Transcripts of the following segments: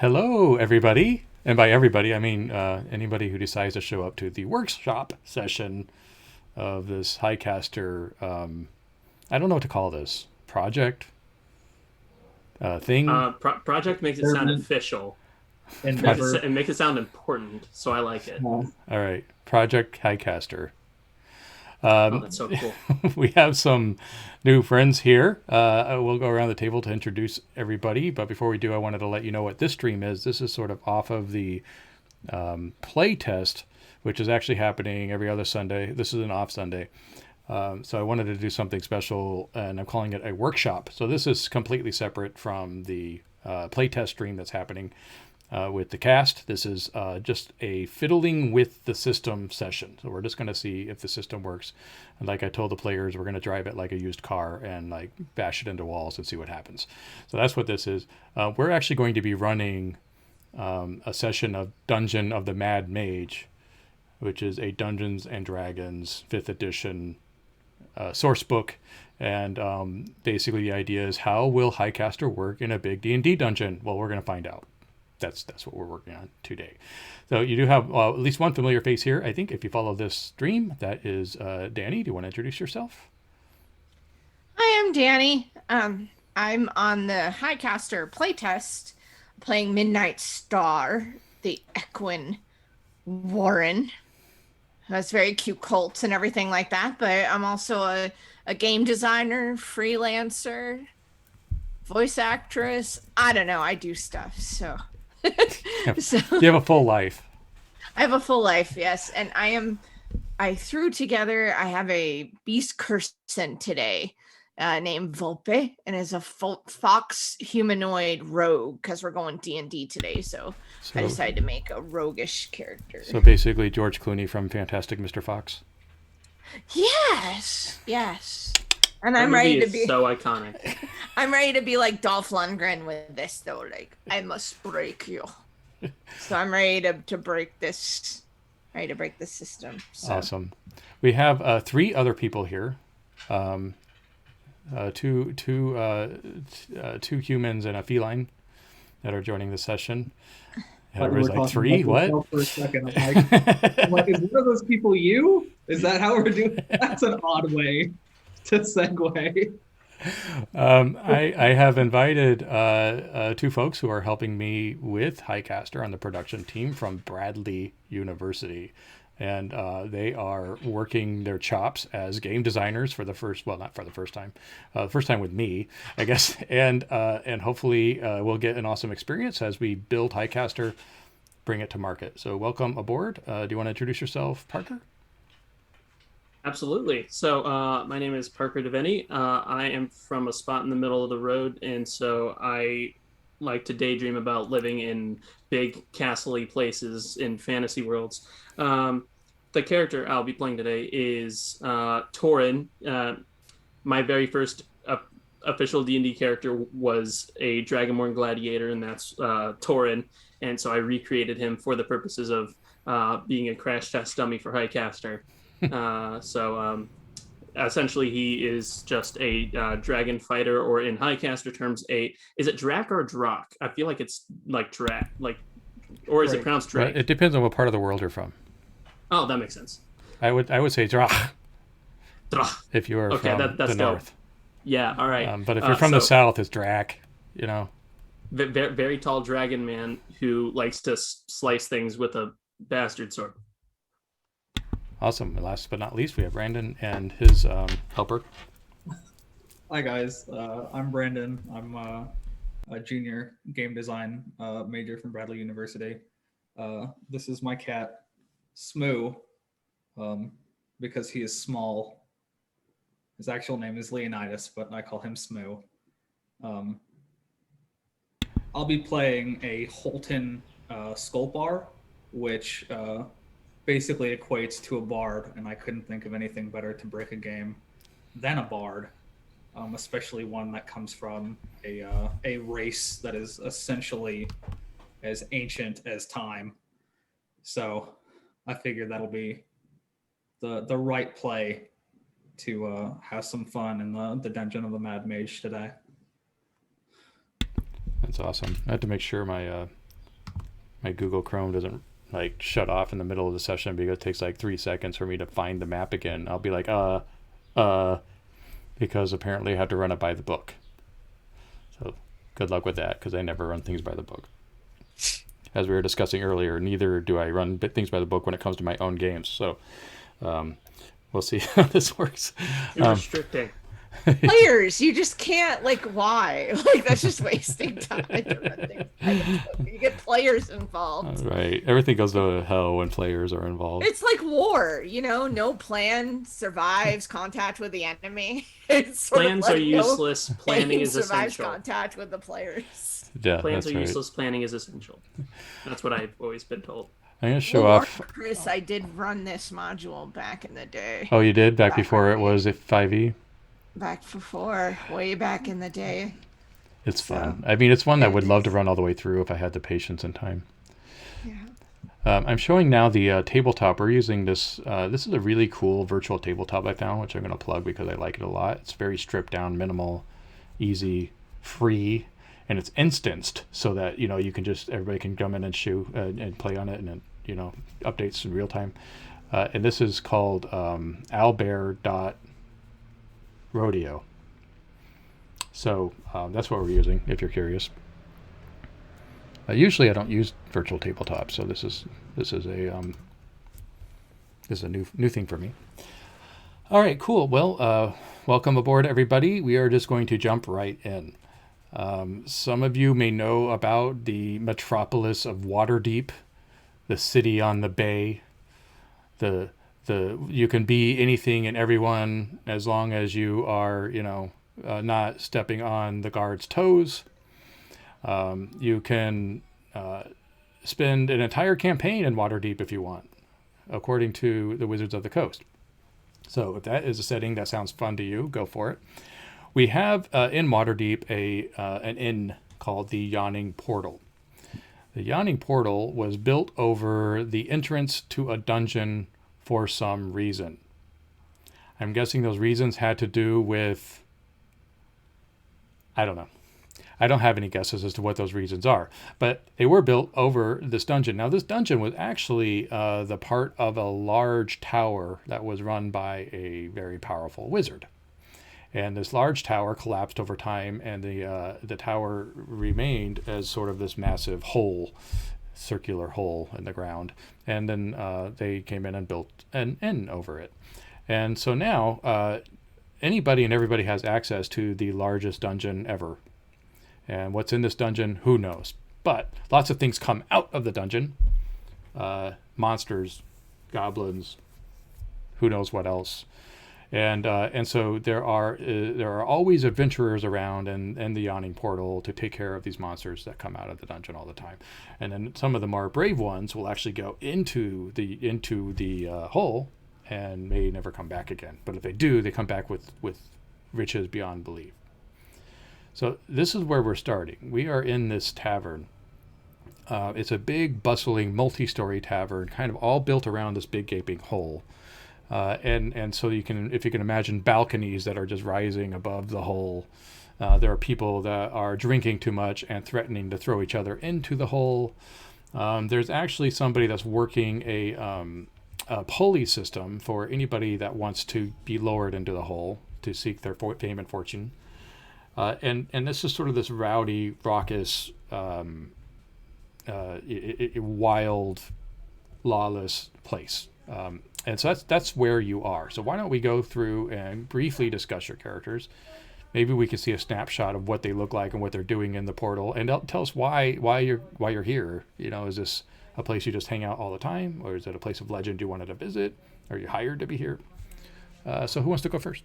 Hello, everybody. And by everybody, I mean anybody who decides to show up to the workshop session of this Highcaster. I don't know what to call this project thing. Project makes it sound Experiment, official. Project. endeavor. It makes it sound important, so I like it. All right, Project Highcaster. Oh, that's so cool. We have some new friends here. We'll go around the table to introduce everybody. But before we do, I wanted to let you know what this stream is. This is sort of off of the play test, which is actually happening every other Sunday. This is an off Sunday. So I wanted to do something special, and I'm calling it a workshop. So this is completely separate from the playtest stream that's happening with the cast. This is just a fiddling with the system session. So we're just going to see if the system works. And like I told the players, we're going to drive it like a used car and like bash it into walls and see what happens. So that's what this is. We're actually going to be running a session of Dungeon of the Mad Mage, which is a Dungeons and Dragons 5th edition source book, and basically the idea is, how will Highcaster work in a big D&D dungeon? Well, we're going to find out. That's what we're working on today. So you do have at least one familiar face here, I think, if you follow this stream. That is Danny. Do you want to introduce yourself? Hi, I'm Danny. I'm on the Highcaster playtest, playing Midnight Star, the Equine Warren, who has very cute colts and everything like that. But I'm also a game designer, freelancer, voice actress. I don't know. I do stuff. So, so You have a full life. I have a full life, yes. And I threw together, I have a beast person today named Volpe, and is a fox humanoid rogue because we're going D&D today. So I So, decided to make a roguish character. so basically George Clooney from Fantastic Mr. Fox. Yes, yes. And That I'm movie ready to is be so iconic. I'm ready to be like Dolph Lundgren with this though. Like, I must break you. So I'm ready to break this. Ready to break this system. So Awesome. We have three other people here. Two humans and a feline that are joining the session. Thought you were Everybody's like, talking three? about What? yourself for a second. I'm like, is one of those people you? Is that how we're doing? That's an odd way to segue. I have invited two folks who are helping me with Highcaster on the production team from Bradley University. And they are working their chops as game designers for the first, well, not for the first time with me, I guess. And hopefully we'll get an awesome experience as we build Highcaster, bring it to market. So welcome aboard. Do you want to introduce yourself, Parker? Absolutely. So, my name is Parker Devaney. I am from a spot in the middle of the road, and so I like to daydream about living in big castle-y places in fantasy worlds. The character I'll be playing today is Tauren. My very first official D&D character was a Dragonborn gladiator, and that's Tauren. And so I recreated him for the purposes of being a crash test dummy for Highcaster. So essentially, he is just a dragon fighter, or in Highcaster terms, is it Drac or Drock? I feel like it's like Drac, or is it Right. pronounced Well, Drake? it depends on what part of the world you're from. Oh, that makes sense. I would say Drach Drach. if you are Okay, from that's the dope. north. Yeah, all right. But if you're from the So south, it's Drac. You know. very, very tall dragon man who likes to slice things with a bastard sword. Awesome. And last but not least, we have Brandon and his helper. Hi guys, I'm Brandon. I'm a junior game design major from Bradley University. This is my cat, Smoo, because he is small. His actual name is Leonidas, but I call him Smoo. Um, I'll be playing a Holton Skulpar, which basically equates to a bard, and I couldn't think of anything better to break a game than a bard, especially one that comes from a race that is essentially as ancient as time. So I figure that'll be the right play to have some fun in the dungeon of the Mad Mage today. That's awesome. I had to make sure my my Google Chrome doesn't like shut off in the middle of the session because it takes like 3 seconds for me to find the map again. I'll be like, because apparently I have to run it by the book. So good luck with that, because I never run things by the book. As we were discussing earlier, neither do I run things by the book when it comes to my own games. So we'll see how this works. You're restricting. Players, you just can't, like, why? Like, that's just wasting time to run things by the book. You get players involved. Right. Everything goes to hell when players are involved. It's like war, you know, no plan survives contact with the enemy. It's sort Plans of like are useless. Planning is survives essential. contact with the players. Yeah, Plans that's are right. useless. Planning is essential. That's what I've always been told. I'm going to show Well, off. Chris, I did run this module back in the day. Oh, you did? Back Back before it when was 5e? Back before, way back in the day. It's So, fun. I mean, it's one that I would it love to is. run all the way through if I had the patience and time. Yeah. I'm showing now the tabletop. We're using this. This is a really cool virtual tabletop I found, which I'm going to plug because I like it a lot. It's very stripped down, minimal, easy, free, and it's instanced so that, you know, you can just, everybody can come in and and play on it, and it, you know, updates in real time. And this is called owlbear.rodeo. So that's what we're using, if you're curious. Usually I don't use virtual tabletop, so this is a new thing for me. All right, cool. Well, welcome aboard, everybody. We are just going to jump right in. Some of you may know about the metropolis of Waterdeep, the city on the bay. You can be anything and everyone as long as you are, you know, not stepping on the guard's toes. You can spend an entire campaign in Waterdeep if you want, according to the Wizards of the Coast. So if that is a setting that sounds fun to you, go for it. We have in Waterdeep an inn called the Yawning Portal. The Yawning Portal was built over the entrance to a dungeon for some reason. I'm guessing those reasons had to do with, I don't know. I don't have any guesses as to what those reasons are, but they were built over this dungeon. Now, this dungeon was actually the part of a large tower that was run by a very powerful wizard. And this large tower collapsed over time, and the tower remained as sort of this massive hole, circular hole in the ground. And then they came in and built an inn over it. And so now anybody and everybody has access to the largest dungeon ever. And what's in this dungeon, who knows? But lots of things come out of the dungeon. Monsters, goblins, who knows what else. And so there are always adventurers around and the Yawning Portal to take care of these monsters that come out of the dungeon all the time. And then some of the more brave ones will actually go into the hole and may never come back again. But if they do, they come back with riches beyond belief. So this is where we're starting. We are in this tavern. It's a big, bustling, multi-story tavern, kind of all built around this big gaping hole. And so if you can imagine balconies that are just rising above the hole. There are people that are drinking too much and threatening to throw each other into the hole. There's actually somebody that's working a pulley system for anybody that wants to be lowered into the hole to seek their fame and fortune. And this is sort of this rowdy, raucous, wild, lawless place. And so that's where you are. So why don't we go through and briefly discuss your characters? Maybe we can see a snapshot of what they look like and what they're doing in the portal, and tell us why you're here. You know, is this a place you just hang out all the time, or is it a place of legend you wanted to visit? Are you hired to be here? So who wants to go first?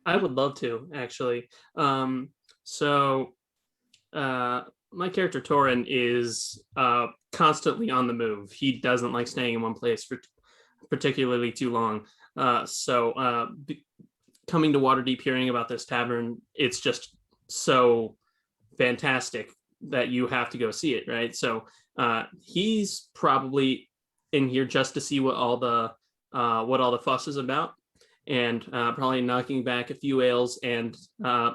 I would love to, actually. My character Tauren is constantly on the move. He doesn't like staying in one place for particularly too long. Coming to Waterdeep, hearing about this tavern, it's just so fantastic that you have to go see it, right? So he's probably in here just to see what all the fuss is about. and probably knocking back a few ales. And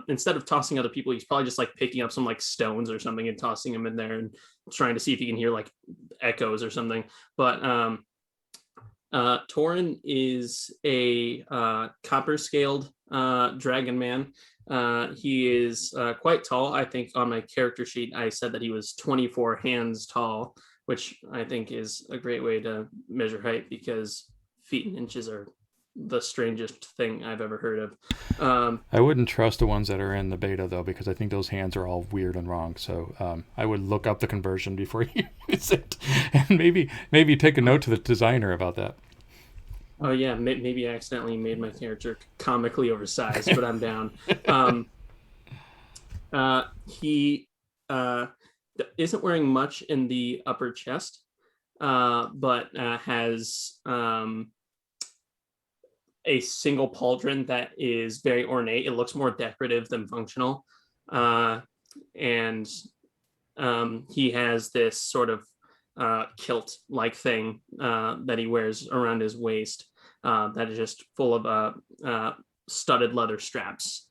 instead of tossing other people, he's probably just like picking up some like stones or something and tossing them in there and trying to see if he can hear like echoes or something. But Tauren is a copper scaled dragon man. He is quite tall. I think on my character sheet, I said that he was 24 hands tall, which I think is a great way to measure height because feet and inches are the strangest thing I've ever heard of. I wouldn't trust the ones that are in the beta though, because I think those hands are all weird and wrong. So I would look up the conversion before you use it, and maybe take a note to the designer about that. Oh yeah, maybe I accidentally made my character comically oversized, but I'm down. He isn't wearing much in the upper chest, but has a single pauldron that is very ornate. It looks more decorative than functional, and he has this sort of kilt-like thing that he wears around his waist that is just full of studded leather straps.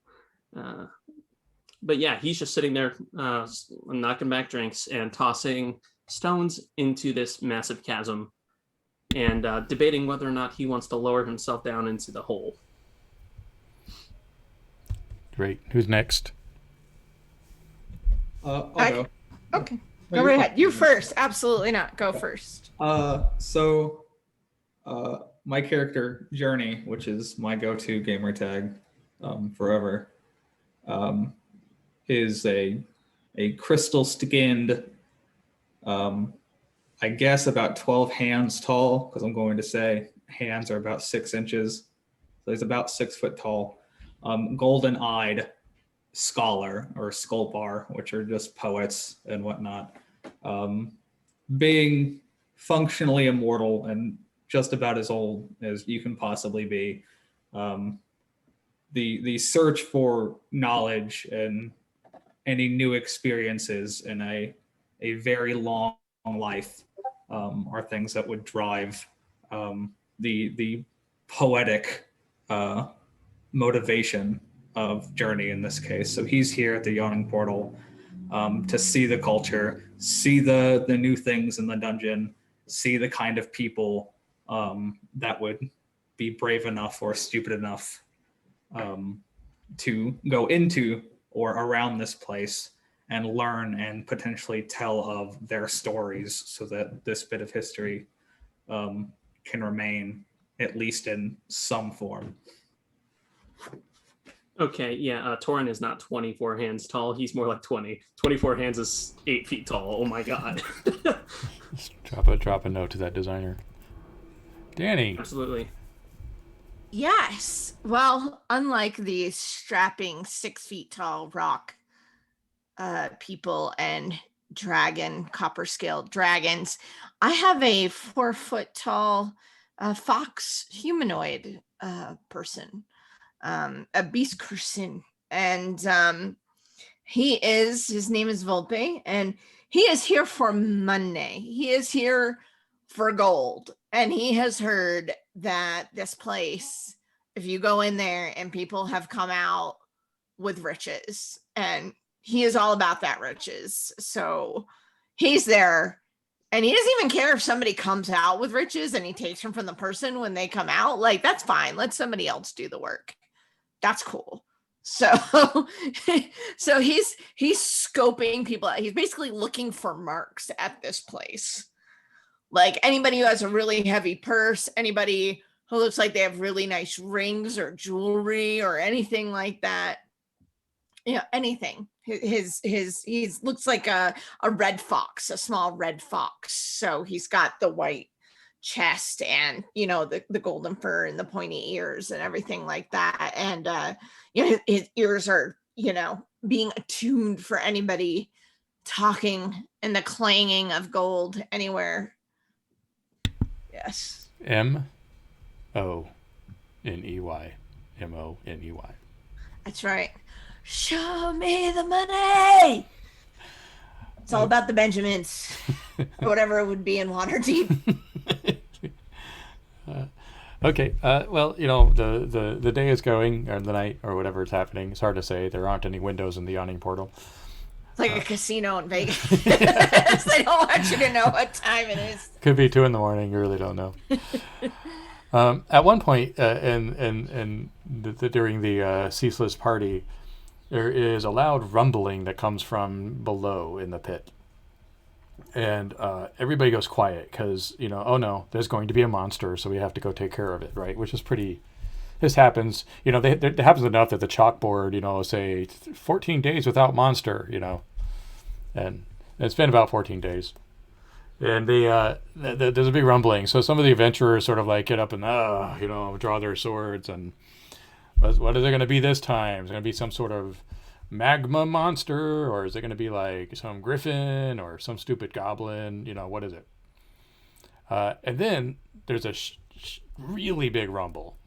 But yeah, he's just sitting there knocking back drinks and tossing stones into this massive chasm and debating whether or not he wants to lower himself down into the hole. Great. Who's next? I'll go. Okay. Go right ahead. You first. Absolutely not. Go first. So my character, Journey, which is my go-to gamer tag forever, is a crystal-skinned, I guess about 12 hands tall, because I'm going to say hands are about 6 inches. So he's about 6 foot tall. Golden-eyed scholar or sculpar, which are just poets and whatnot. Being functionally immortal and just about as old as you can possibly be. The search for knowledge and any new experiences in a very long life are things that would drive the poetic motivation of Journey in this case. So he's here at the Yawning Portal to see the culture, see the new things in the dungeon, see the kind of people that would be brave enough or stupid enough to go into or around this place and learn and potentially tell of their stories so that this bit of history can remain at least in some form. Okay, yeah, Tauren is not 24 hands tall. He's more like 20. 24 hands is 8 feet tall. Oh my god. Drop a note to that designer. Danny. Absolutely. Yes. Well, unlike these strapping 6 feet tall rock people and copper scaled dragons, I have a 4 foot tall fox humanoid person, a beast person, and his name is Volpe, and he is here for money. He is here for gold, and he has heard that this place, if you go in there and people have come out with riches, and he is all about that riches. So he's there, and he doesn't even care if somebody comes out with riches and he takes them from the person when they come out. Like, that's fine. Let somebody else do the work. That's cool. So so he's scoping people out. He's basically looking for marks at this place. Like, anybody who has a really heavy purse, anybody who looks like they have really nice rings or jewelry or anything like that. Anything. He looks like a red fox, a small red fox. So he's got the white chest and the golden fur and the pointy ears and everything like that. And his ears are being attuned for anybody talking and the clanging of gold anywhere. Yes. Money. Money. That's right. Show me the money. It's all about the Benjamins, or whatever it would be in Waterdeep. Okay. Well, the day is going, or the night, or whatever is happening. It's hard to say. There aren't any windows in the Yawning Portal. It's like a casino in Vegas. They don't want you to know what time it is. Could be 2 a.m. You really don't know. At one point, during the ceaseless party, there is a loud rumbling that comes from below in the pit. And everybody goes quiet because, oh no, there's going to be a monster, so we have to go take care of it, right? Which is pretty... This happens, it happens enough that the chalkboard, say 14 days without monster, and it's been about 14 days. And there's a big rumbling. So some of the adventurers sort of like get up and, draw their swords. And what is it going to be this time? Is it going to be some sort of magma monster? Or is it going to be like some griffin or some stupid goblin? What is it? And then there's a really big rumble.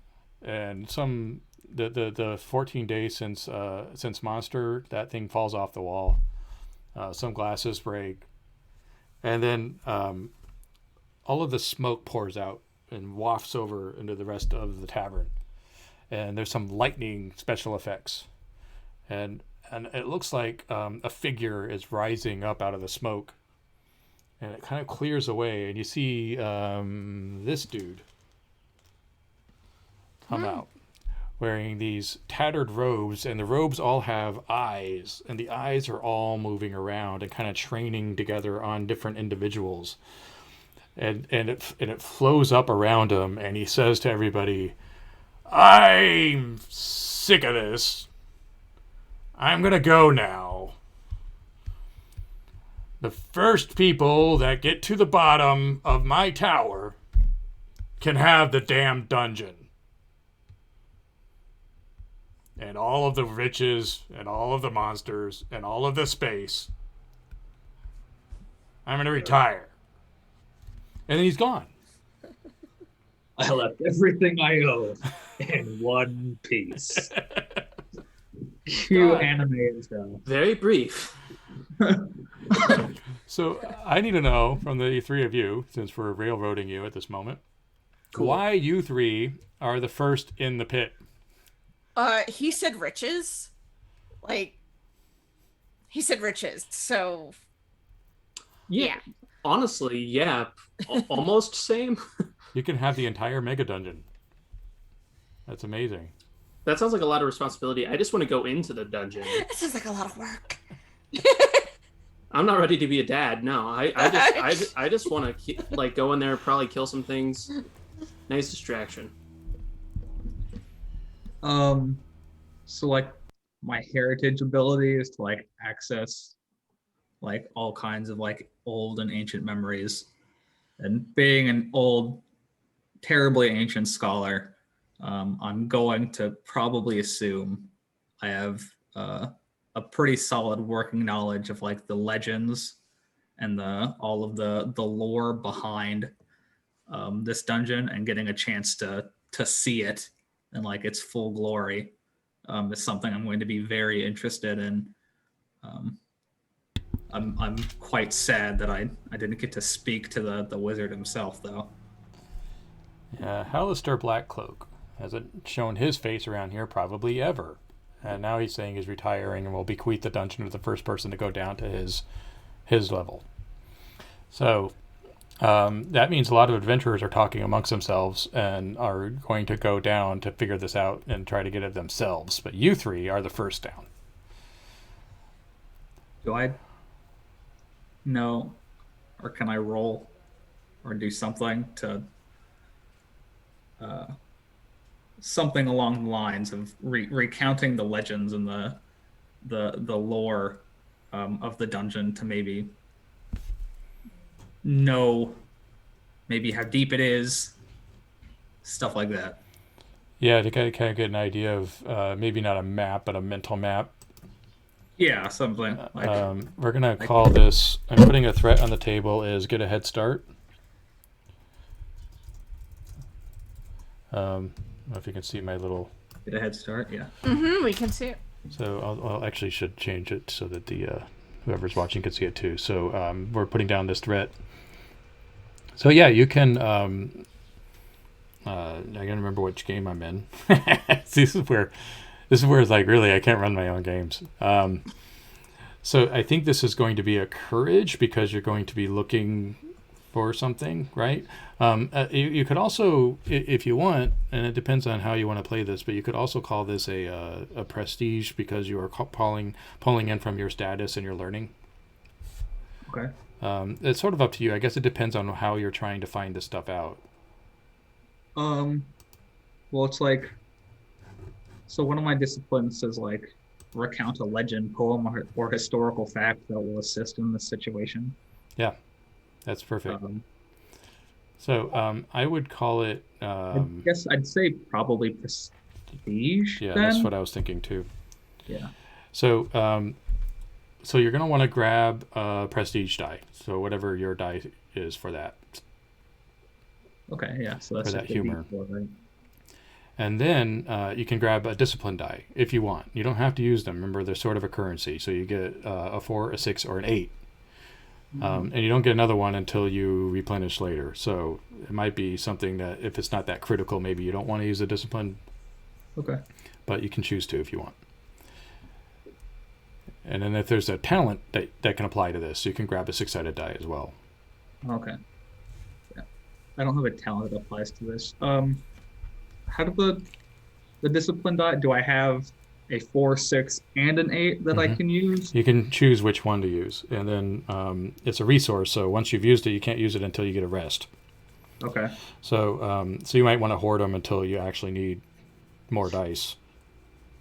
And the 14 days since monster, that thing falls off the wall. Some glasses break. And then all of the smoke pours out and wafts over into the rest of the tavern. And there's some lightning special effects. And it looks like a figure is rising up out of the smoke. And it kind of clears away. And you see this dude come out wearing these tattered robes, and the robes all have eyes, and the eyes are all moving around and kind of training together on different individuals. And it flows up around him, and he says to everybody, "I'm sick of this. I'm gonna go now. The first people that get to the bottom of my tower can have the damn dungeon. And all of the riches, and all of the monsters, and all of the space. I'm going to retire." And then he's gone. I left everything I own in one piece. Cue anime intro. Very brief. So I need to know from the three of you, since we're railroading you at this moment, why you three are the first in the pit. He said riches. He said riches, so... Yeah. Honestly, yeah. Almost same. You can have the entire mega dungeon. That's amazing. That sounds like a lot of responsibility. I just want to go into the dungeon. It sounds like a lot of work. I'm not ready to be a dad. No, I just want to go in there, probably kill some things. Nice distraction. So my heritage ability is to access all kinds of old and ancient memories, and being an old, terribly ancient scholar, I'm going to probably assume I have a pretty solid working knowledge of the legends and all of the lore behind this dungeon, and getting a chance to see it in its full glory is something I'm going to be very interested in. I'm quite sad that I didn't get to speak to the wizard himself, though. Yeah, Hilarity Blackcloak hasn't shown his face around here probably ever. And now he's saying he's retiring and will bequeath the dungeon to the first person to go down to his level. So that means a lot of adventurers are talking amongst themselves and are going to go down to figure this out and try to get it themselves. But you three are the first down. Do I know, or can I roll or do something to something along the lines of recounting the legends and the lore of the dungeon to maybe know maybe how deep it is, stuff like that. Yeah, to kind of get an idea of maybe not a map, but a mental map. Yeah, something. We're going to call this, I'm putting a threat on the table, is get a head start. I don't know if you can see my little... Get a head start, yeah. Mm-hmm, we can see it. So I'll actually should change it so that the whoever's watching can see it too. So we're putting down this threat. So yeah, you can I gotta remember which game I'm in. this is where it's like, really, I can't run my own games. So I think this is going to be a courage, because you're going to be looking for something, right? You could also, if you want, and it depends on how you want to play this, but you could also call this a prestige, because you are pulling in from your status and your learning. Okay. It's sort of up to you. I guess it depends on how you're trying to find this stuff out. Well, it's like, so one of my disciplines is like recount a legend, poem, or historical fact that will assist in this situation. Yeah, that's perfect. So I would call it. I guess I'd say probably prestige. Yeah, then? that's what I was thinking too. Yeah. So so you're gonna want to grab a prestige die. So whatever your die is for that. Okay. Yeah. So that's For that just a humor. D4, right? And then you can grab a discipline die if you want. You don't have to use them. Remember, they're sort of a currency. So you get a 4, a 6, or an 8. And you don't get another one until you replenish later. So it might be something that, if it's not that critical, maybe you don't want to use the discipline. Okay. But you can choose to if you want. And then if there's a talent that can apply to this, you can grab a 6-sided die as well. Okay. Yeah. I don't have a talent that applies to this. How do the discipline die? Do I have a 4, 6, and an 8 that I can use? You can choose which one to use. And then it's a resource, so once you've used it, you can't use it until you get a rest. Okay. So so you might want to hoard them until you actually need more dice.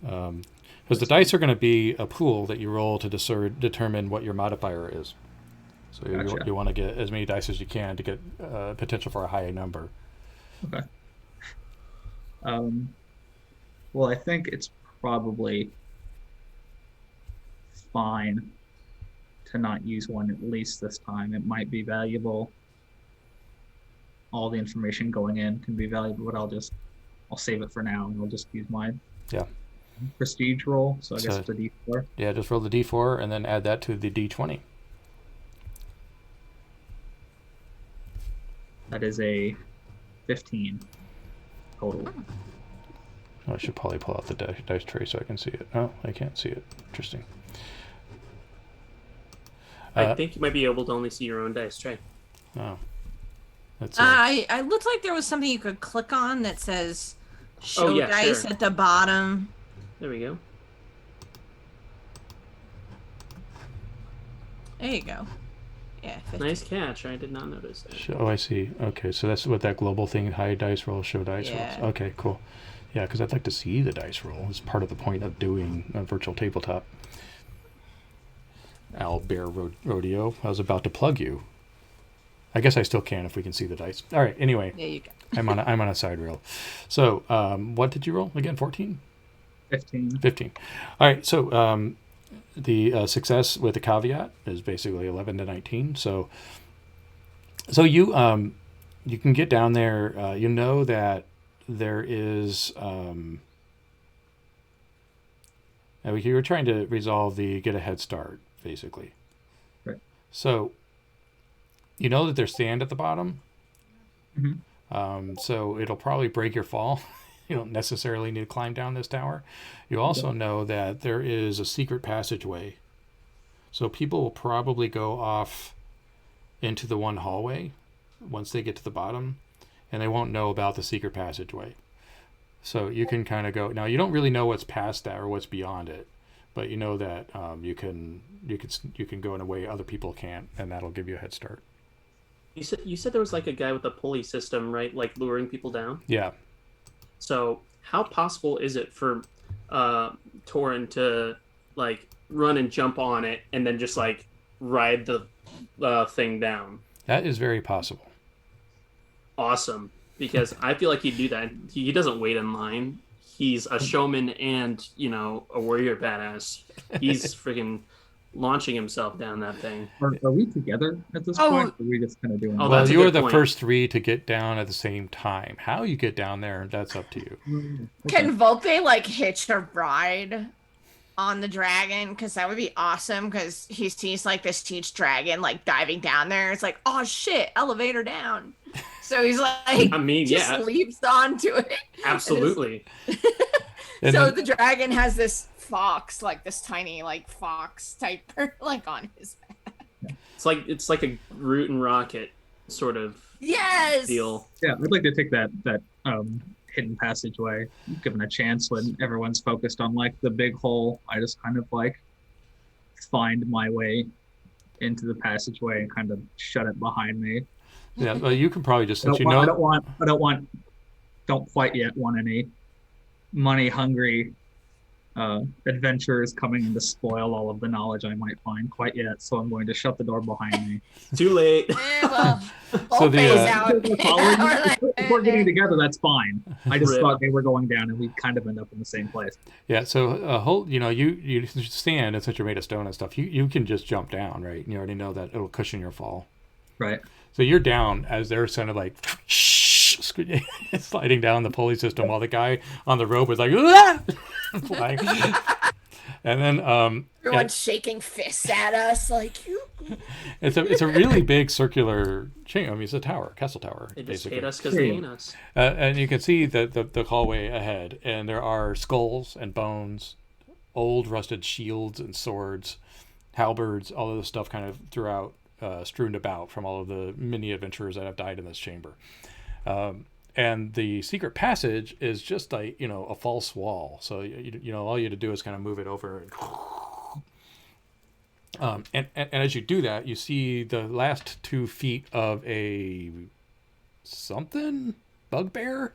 Because the dice are going to be a pool that you roll to determine what your modifier is. So Gotcha. you want to get as many dice as you can to get potential for a high number. Okay. Well, I think it's probably fine to not use one at least this time. It might be valuable. All the information going in can be valuable, but I'll save it for now, and I'll just use my prestige roll. So I guess it's a D4. Yeah, just roll the D4 and then add that to the D20. That is a 15 total. Oh, I should probably pull out the dice tray so I can see it. Oh, I can't see it. Interesting. I think you might be able to only see your own dice tray. Oh. That's I looked like there was something you could click on that says show dice at the bottom. There we go. There you go. Yeah. 15. Nice catch. I did not notice that. Oh, I see. Okay, so that's what that global thing, high dice roll, show dice rolls. Okay, cool. Yeah, because I'd like to see the dice roll. It's part of the point of doing a virtual tabletop. Owl Bear Rodeo. I was about to plug you. I guess I still can if we can see the dice. All right. Anyway, There you go. I'm on a side reel. So, what did you roll again? 14? 15. 15. All right. So, the success with the caveat is basically 11 to 19. So you can get down there. You know that there is. You were trying to resolve get a head start, basically. Right. So you know that there's sand at the bottom. Mm-hmm. So it'll probably break your fall. You don't necessarily need to climb down this tower. You also know that there is a secret passageway. So people will probably go off into the one hallway once they get to the bottom, and they won't know about the secret passageway. So you can kind of go. Now, you don't really know what's past that or what's beyond it, but you know that you can go in a way other people can't, and that'll give you a head start. You said there was like a guy with a pulley system, right? Like luring people down? Yeah. So how possible is it for Tauren to like run and jump on it and then just like ride the thing down? That is very possible. Awesome. Because I feel like he'd do that. He doesn't wait in line. He's a showman and, a warrior badass. He's freaking launching himself down that thing. Are we together at this point? Or are we just kind of doing Oh, Well, that's a you were good the point. first 3 to get down at the same time. How you get down there, that's up to you. Can Volpe like hitch a ride on the dragon? Because that would be awesome. Because he sees like this huge dragon like diving down there. It's like, oh shit, elevator down. So he's like, I mean, just yeah. leaps onto it. Absolutely. And So then- the dragon has this fox, like this tiny, like fox type, like on his back. It's like a Root and Rocket sort of Yes. deal. Yeah, I'd like to take that hidden passageway, given a chance when everyone's focused on like the big hole. I just kind of like find my way into the passageway and kind of shut it behind me. yeah, well, you can probably just, I since you don't know, quite yet want any money hungry adventurers coming in to spoil all of the knowledge I might find quite yet. So I'm going to shut the door behind me. Too late. Well, So the, phase uh, out. If we're getting together, that's fine. I just Rip. thought they were going down and we'd kind of end up in the same place. yeah, so you stand, and since you're made of stone and stuff, you can just jump down, right? You already know that it'll cushion your fall. Right. So you're down as they're kind of like sliding down the pulley system while the guy on the rope is like flying. And then Everyone's shaking fists at us, like you. it's a really big circular chain. I mean, it's a tower, castle tower, They just basically. hate us because they ain't us. And you can see the hallway ahead, and there are skulls and bones, old rusted shields and swords, halberds, all of this stuff kind of throughout, strewn about from all of the many adventurers that have died in this chamber. And the secret passage is just like, a false wall. So, all you have to do is kind of move it over. And as you do that, you see the last 2 feet of a something bugbear,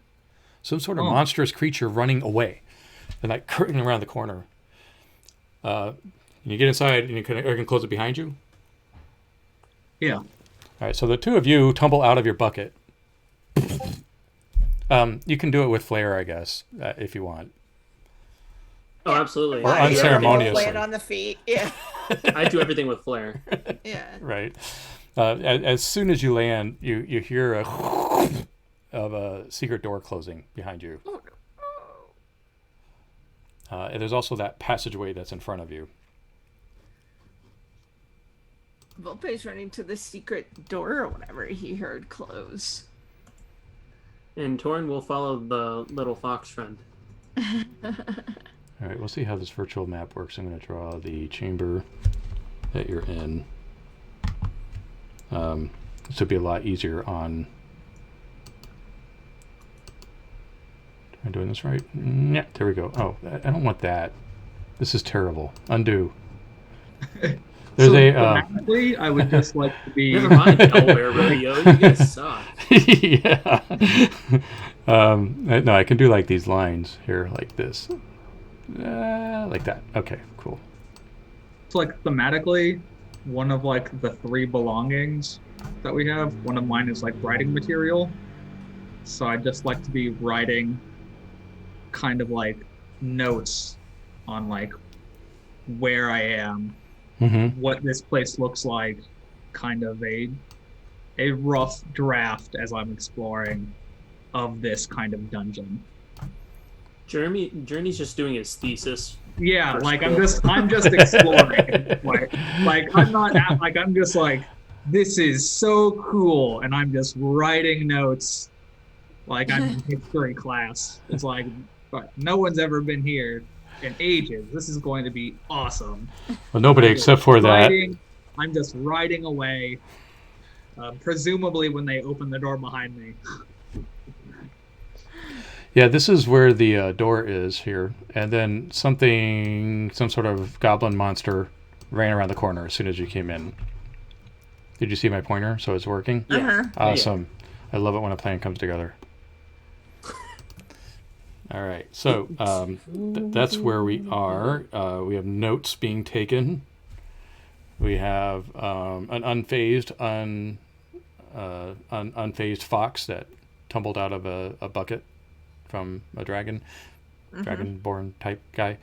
some sort of monstrous creature running away, and like curling around the corner. You get inside, and you can close it behind you. Yeah. All right, so the 2 of you tumble out of your bucket. You can do it with flair, I guess, if you want. Oh, absolutely. Or unceremoniously. Land on the feet. Yeah. I do everything with flair. Yeah. Right. As soon as you land, you hear of a secret door closing behind you. And there's also that passageway that's in front of you. Volpe's running to the secret door or whatever he heard close. And Tauren will follow the little fox friend. All right, we'll see how this virtual map works. I'm going to draw the chamber that you're in. This would be a lot easier on... Am I doing this right? Yeah, there we go. Oh, I don't want that. This is terrible. Undo. There's thematically, I would just like to be. Never mind, Delaware Rodeo. You guys suck. yeah. No, I can do like these lines here, like this. Like that. Okay, cool. So like thematically, one of like the 3 belongings that we have, one of mine is like writing material. So I'd just like to be writing kind of like notes on like where I am, what this place looks like, kind of a rough draft as I'm exploring of this kind of dungeon. Journey's just doing his thesis. Yeah, like I'm just exploring. like I'm not like I'm just like, this is so cool, and I'm just writing notes like I'm in history class. It's like, but no one's ever been here in ages. This is going to be awesome. Well, nobody except for that. I'm just writing away. Presumably when they open the door behind me. Yeah, this is where the door is here. And then some sort of goblin monster ran around the corner as soon as you came in. Did you see my pointer? So it's working? Yeah. Awesome. I love it when a plan comes together. All right, so that's where we are. We have notes being taken. We have an unfazed fox that tumbled out of a bucket from a dragonborn type guy.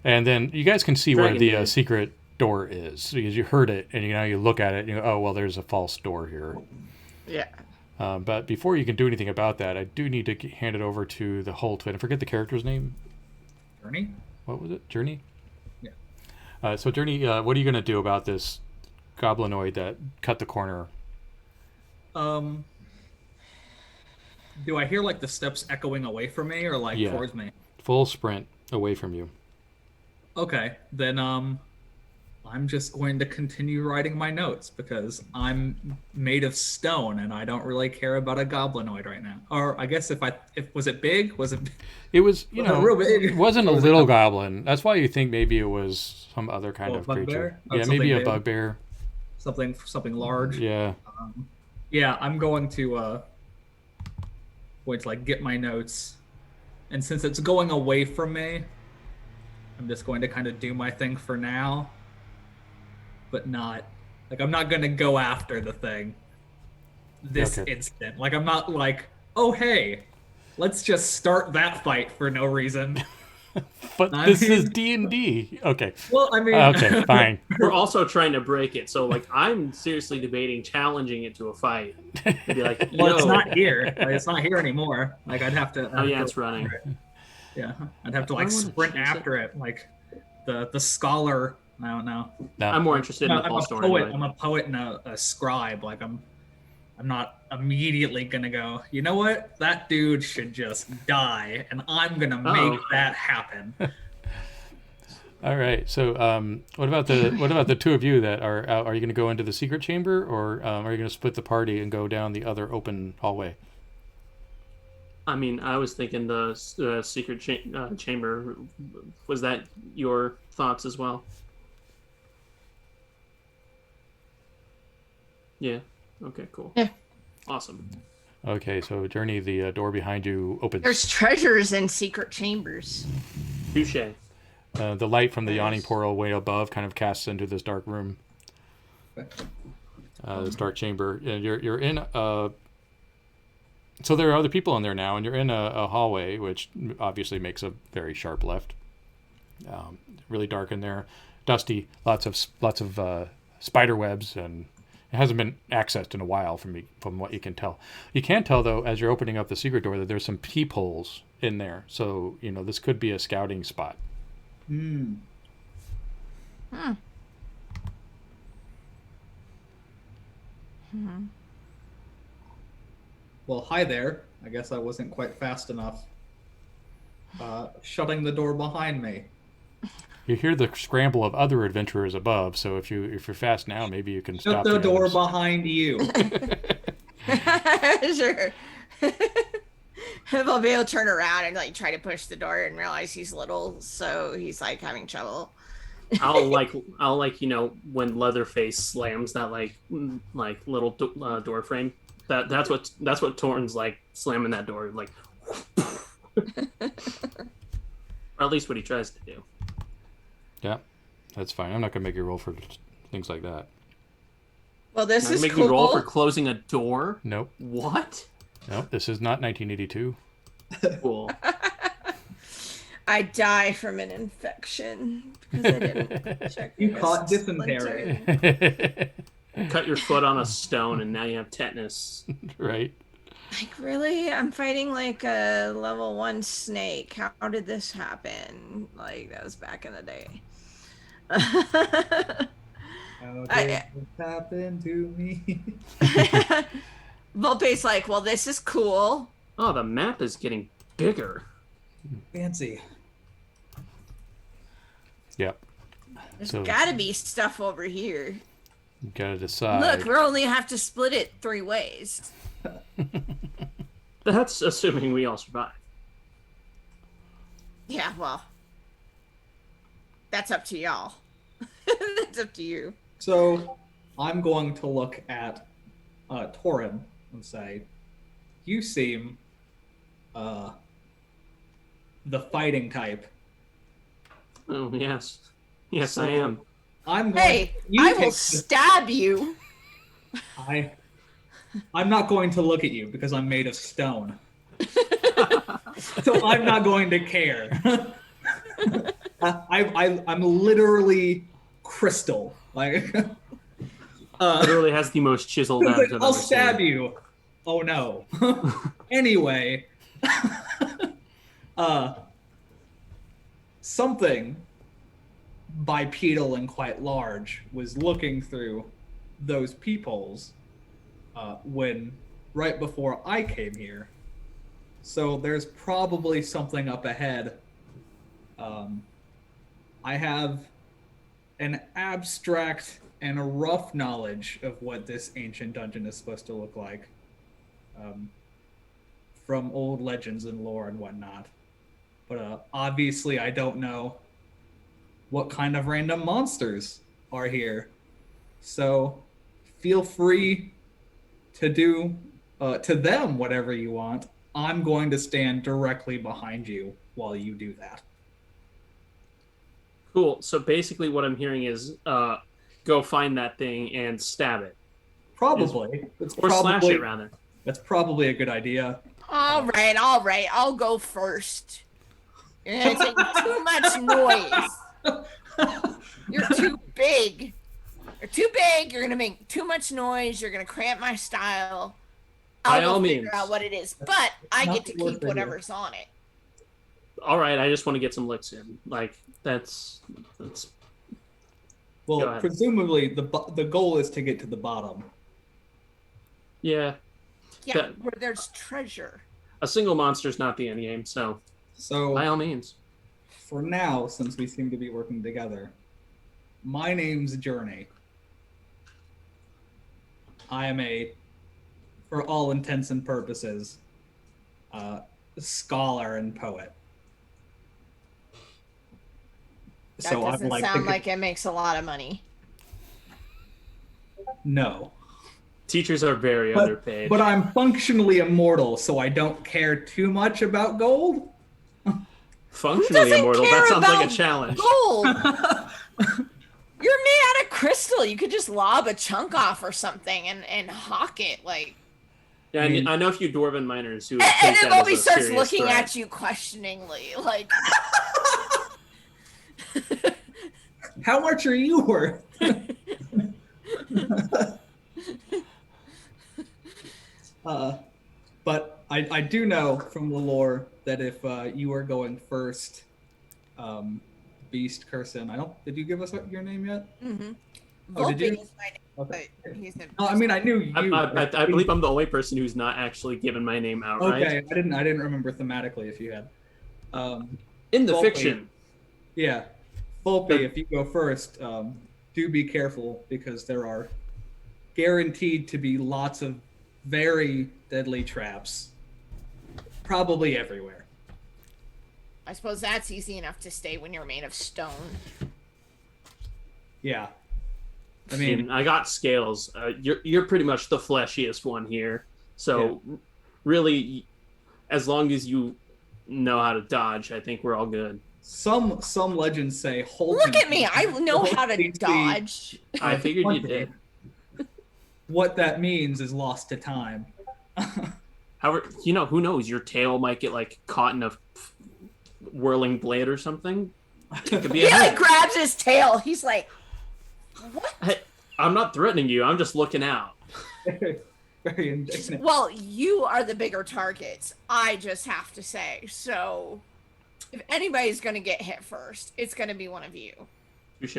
And then you guys can see where the secret door is, because you heard it, and you look at it, and you go, oh, well, there's a false door here. Yeah. But before you can do anything about that, I do need to hand it over to the whole twin. I forget the character's name. Journey? What was it? Journey? Yeah. So Journey, what are you going to do about this goblinoid that cut the corner? do I hear like the steps echoing away from me or like Yeah. towards me? Full sprint away from you. Okay, then I'm just going to continue writing my notes because I'm made of stone and I don't really care about a goblinoid right now. Or I guess if was it big? Was it? It was, Was it real big? it wasn't a Or was it little goblin. That's why you think maybe it was some other kind Oh, a of creature. bugbear? Oh, Yeah, maybe something a big? bugbear. something large? Yeah. Yeah, I'm going to like get my notes, and since it's going away from me, I'm just going to kind of do my thing for now, but not like I'm not going to go after the thing this Okay. instant. Like I'm not like, oh hey, let's just start that fight for no reason. But I this mean- is D&D. Okay. Well, I mean, Okay, fine. We're also trying to break it, so like I'm seriously debating challenging it to a fight. To be like, well, it's yo. not here. Like, it's not here anymore. Like I'd have to. Oh yeah, it's running. Yeah, I'd have to I like wanna sprint chase it. after it, like the scholar. I don't know. No. I'm more interested in the I'm full a story. poet. Anyway. I'm a poet and a scribe. Like I'm not immediately gonna go. You know what? That dude should just die, and I'm gonna make that happen. All right. So, what about the two of you that are out? Are you going to go into the secret chamber, or are you going to split the party and go down the other open hallway? I mean, I was thinking the secret chamber. Was that your thoughts as well? Yeah. Okay. Cool. Yeah. Awesome. Okay. So, Journey, the door behind you opens. There's treasures in secret chambers. Touche. The light from the Yawning Portal way above kind of casts into this dark room. This dark chamber. And you're in a. So there are other people in there now, and you're in a hallway, which obviously makes a very sharp left. Really dark in there, dusty, lots of spider webs, and it hasn't been accessed in a while from what you can tell. You can tell though, as you're opening up the secret door, that there's some peepholes in there. So this could be a scouting spot. Hmm. Well, hi there. I guess I wasn't quite fast enough. Shutting the door behind me. You hear the scramble of other adventurers above. So if you're fast now, maybe you can Shut stop the door others. behind you. Sure. Valveo will turn around and like try to push the door and realize he's little, so he's like having trouble. I'll when Leatherface slams that like little door frame. That's what Tauren's like slamming that door like, or at least what he tries to do. Yeah, that's fine. I'm not gonna make you roll for things like that. Well, this Not is make cool. me roll for closing a door. Nope. What? Nope. This is not 1982. Cool. I die from an infection because I didn't check. You the caught splinter. dysentery. Cut your foot on a stone and now you have tetanus. Right. Like, really? I'm fighting like a level 1 snake. How did this happen? Like, that was back in the day. How did this happen to me? Volpe's like, well, this is cool. Oh, the map is getting bigger. Fancy. Yep. There's So- gotta be stuff over here. You gotta decide. Look, we only have to split it 3 ways. That's assuming we all survive. Yeah, well, that's up to y'all. That's up to you. So I'm going to look at Tauren and say, you seem the fighting type. Oh, yes. Yes, So- I am. I'm going Hey, you I take will the- stab you. I'm not going to look at you because I'm made of stone. So I'm not going to care. I'm literally crystal. Like Literally has the most chiseled it's abs like, I've I'll ever stab seen. you. Oh no. Anyway, something bipedal and quite large was looking through those peepholes when right before I came here So there's probably something up ahead. I have an abstract and a rough knowledge of what this ancient dungeon is supposed to look like, from old legends and lore and whatnot. But obviously, I don't know what kind of random monsters are here. So feel free to do to them whatever you want. I'm going to stand directly behind you while you do that. Cool. So basically, what I'm hearing is, go find that thing and stab it, Probably. or slash it rather. That's probably a good idea. All right. I'll go first. You're making too much noise. You're too big. You're too big. You're gonna make too much noise. You're gonna cramp my style. By I'll all go figure means. out what it is, but I Not get to worth keep it. whatever's on it. All right, I just want to get some licks in. Like that's. Go Well, ahead. presumably the goal is to get to the bottom. Yeah. Yeah, That- where there's treasure. A single monster's not the end game, so So by all means. for now, since we seem to be working together, my name's Journey. I am for all intents and purposes, scholar and poet. That doesn't sound like it makes a lot of money. No. Teachers are very underpaid. But I'm functionally immortal, so I don't care too much about gold. Functionally doesn't immortal. care That sounds like a about challenge. Gold. You're made out of crystal. You could just lob a chunk off or something and hawk it like. Yeah, I mean- I know a few dwarven miners who. And take then that as Bobby a starts serious looking threat. at you questioningly, like. How much are you worth? But I do know from the lore that if you are going first, Beast Curson, did you give us your name yet? Mm-hmm. Oh, did you? is my name, Okay. but he's a. No, I mean I knew you. I believe I'm the only person who's not actually given my name outright. Okay, I didn't remember thematically if you had. In the Volpe. fiction. Yeah, Volpe, if you go first, do be careful because there are guaranteed to be lots of very deadly traps, probably everywhere. I suppose that's easy enough to stay when you're made of stone. Yeah, I I mean, mean, I got scales. You're pretty much the fleshiest one here. So, really, as long as you know how to dodge, I think we're all good. some legends say Look at me! I know how to AC. dodge. I figured you 20. did. What that means is lost to time. However, who knows? Your tail might get like caught in a whirling blade or something. It could be He a like head. grabs his tail. He's like, "What?" Hey, I'm not threatening you. I'm just looking out. Very indignant. Well, you are the bigger targets. I just have to say. So, if anybody's gonna get hit first, it's gonna be one of you. Touche.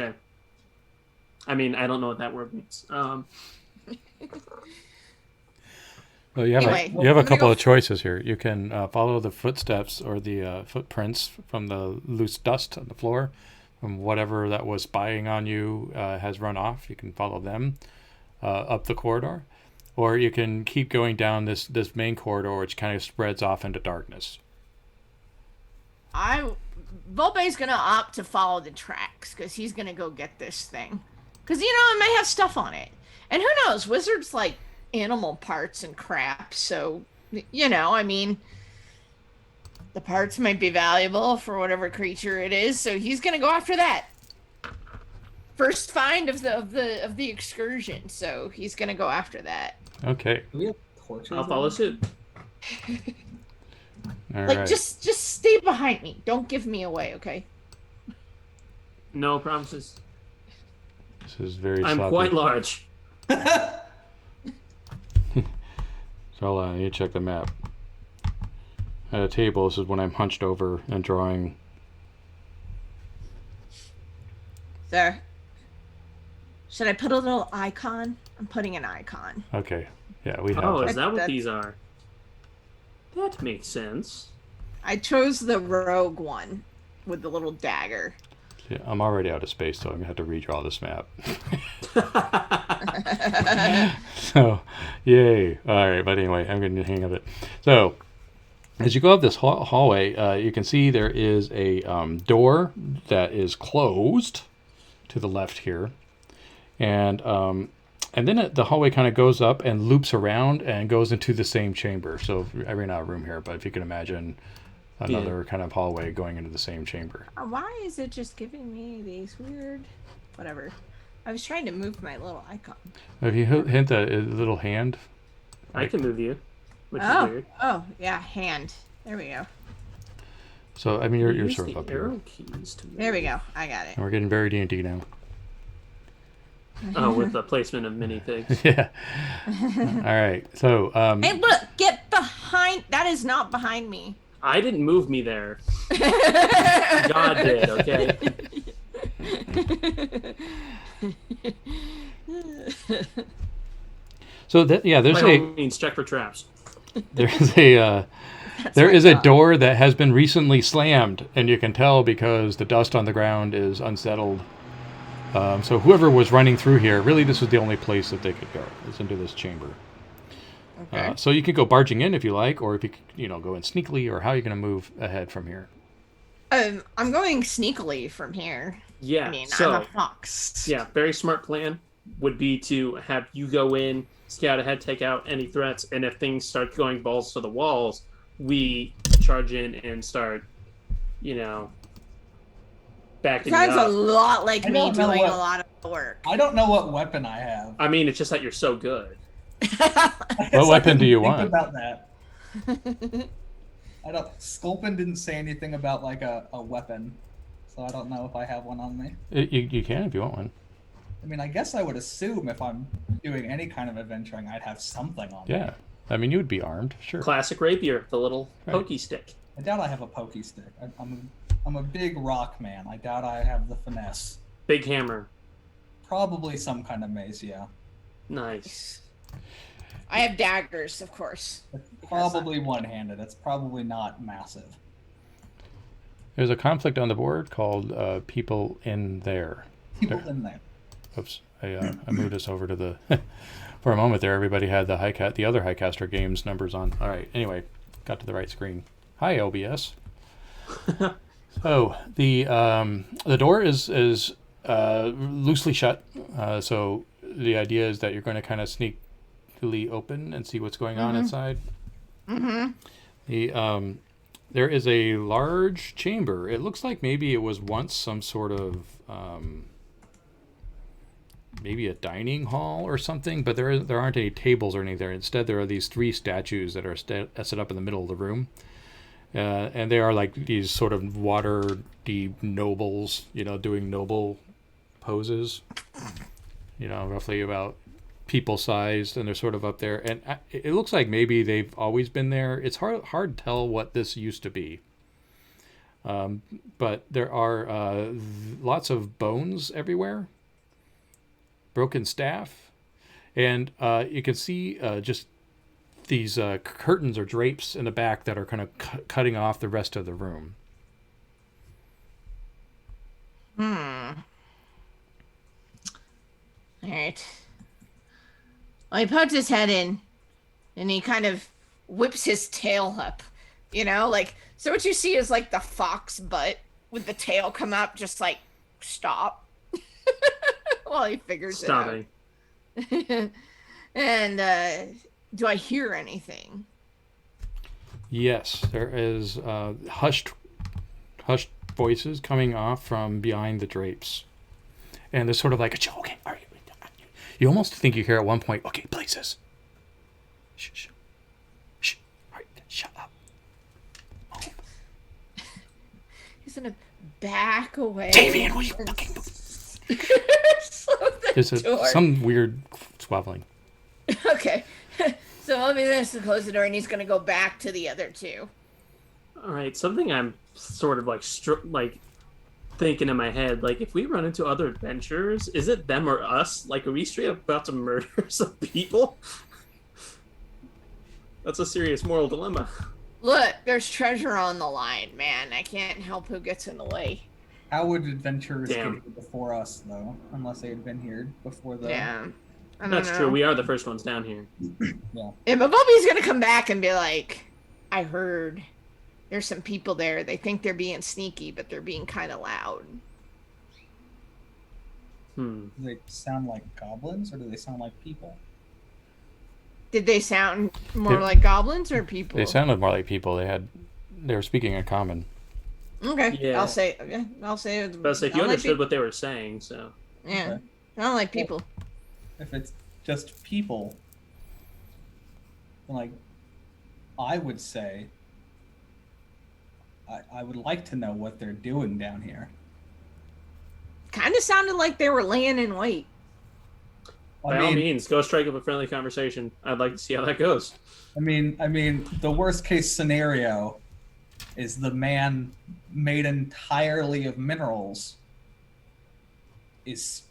I mean, I don't know what that word means. Well, you have Anyway, you have a I'm gonna couple go of choices here. You can follow the footsteps or the footprints from the loose dust on the floor, from whatever that was spying on you has run off. You can follow them up the corridor, or you can keep going down this main corridor, which kind of spreads off into darkness. Volpe's gonna opt to follow the tracks because he's gonna go get this thing. Because it may have stuff on it, and who knows? Wizards like animal parts and crap, so I mean, the parts might be valuable for whatever creature it is. So he's gonna go after that first find of the excursion. So he's gonna go after that. Okay. Do we have torches? I'll follow suit. All Like right. just stay behind me. Don't give me away, okay? No promises. This is very I'm sloppy. quite large. So hold on, I need to check the map. At a table, this is when I'm hunched over and drawing. There. Should I put a little icon? I'm putting an icon. Okay. Yeah, we have. Oh, that. is that what That's- these are? That makes sense. I chose the rogue one with the little dagger. Yeah, I'm already out of space, so I'm gonna have to redraw this map. So, yay! All right, but anyway, I'm getting the hang of it. So, as you go up this hallway, you can see there is a door that is closed to the left here, and then the hallway kind of goes up and loops around and goes into the same chamber. So I ran out of room here, but if you can imagine another kind of hallway going into the same chamber. Why is it just giving me these weird... Whatever. I was trying to move my little icon. If you hit the little hand... I can move you, which is weird. Oh, yeah, hand. There we go. So, I mean, you're Use sort of the up here. arrow keys to move. There we go. I got it. And we're getting very D&D now. Oh, with the placement of minifigs. Yeah. All right. So, Hey, look! Get behind... That is not behind me. I didn't move me there. God did, okay? so that there's By all means, check for traps. there's a there is a door that has been recently slammed, and you can tell because the dust on the ground is unsettled. So whoever was running through here, really, this was the only place that they could go, is into this chamber. Okay. So you could go barging in if you like, or if you go in sneakily, or how are you going to move ahead from here? I'm going sneakily from here. Yeah, I mean, so, I'm a fox. yeah, very smart plan would be to have you go in, scout ahead, take out any threats, and if things start going balls to the walls, we charge in and start, backing Sounds up. a lot like I me don't know doing what- a lot of work. I don't know what weapon I have. I mean, it's just that you're so good. What weapon do you Think want? about that. I don't. Sculpin didn't say anything about like a weapon, so I don't know if I have one on me. You can if you want one. I mean, I guess I would assume if I'm doing any kind of adventuring, I'd have something on me. Yeah. I mean, you would be armed, sure. Classic rapier, the little Right. pokey stick. I doubt I have a pokey stick. I'm a big rock man. I doubt I have the finesse. Big hammer. Probably some kind of mace, yeah. Nice. I have daggers, of course. It's probably one-handed. It's probably not massive. There's a conflict on the board called People in There. People in there. Oops, I moved us over to the... For a moment there, everybody had the other Highcaster games numbers on. All right, anyway, got to the right screen. Hi, OBS. So the door is loosely shut. So the idea is that you're going to kind of sneakily open and see what's going on inside. Mm-hmm. There is a large chamber. It looks like maybe it was once some sort of maybe a dining hall or something, but there aren't any tables or anything there. Instead, there are these three statues that are set up in the middle of the room. And they are like these sort of watery nobles, doing noble poses, roughly about people-sized, and they're sort of up there. And it looks like maybe they've always been there. It's hard to tell what this used to be. But there are lots of bones everywhere, broken staff, and you can see just these curtains or drapes in the back that are kind of cutting off the rest of the room. All right. Well, he pokes his head in, and he kind of whips his tail up. So what you see is like the fox butt with the tail come up, just like stop, while he figures Stopping. it out. And do I hear anything? Yes, there is hushed voices coming off from behind the drapes, and there's sort of like okay, all right. You almost think you hear at one point, okay, places. Shh, shh, shh. All right, shut up. He's gonna back away. Davian, will you fucking move? There's some weird swabbling. Okay. So Elvis to close the door, and he's gonna go back to the other two. All right, something I'm sort of like thinking in my head, like if we run into other adventurers, is it them or us? Like, are we straight up about to murder some people? That's a serious moral dilemma. Look, there's treasure on the line, man. I can't help who gets in the way. How would adventurers get Damn. here before us, though? Unless they had been here before the. Yeah. I don't That's know. true. We are the first ones down here. Yeah, but Bobby's gonna come back and be like, I heard there's some people there. They think they're being sneaky, but they're being kind of loud. Do they sound like goblins or do they sound like people? Did they sound more They- like goblins or people? They sounded more like people. They were speaking in common. Okay, Yeah. I'll say. It's But if you sound like understood what they were saying, so Yeah, Okay. sound like people. If it's just people, then, like, I would say I would like to know what they're doing down here. Kind of sounded like they were laying in wait. by all means, go strike up a friendly conversation. I'd like to see how that goes. I mean, the worst case scenario is the man made entirely of minerals is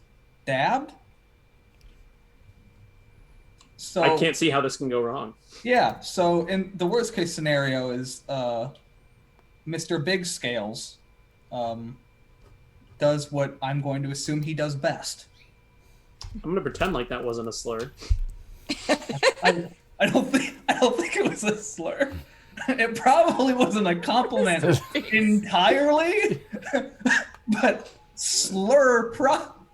stabbed. So I can't see how this can go wrong. yeah. So in the worst case scenario is Mr. Big Scales does what I'm going to assume he does best. I'm gonna pretend like that wasn't a slur. I don't think it was a slur. It probably wasn't a compliment entirely, but slur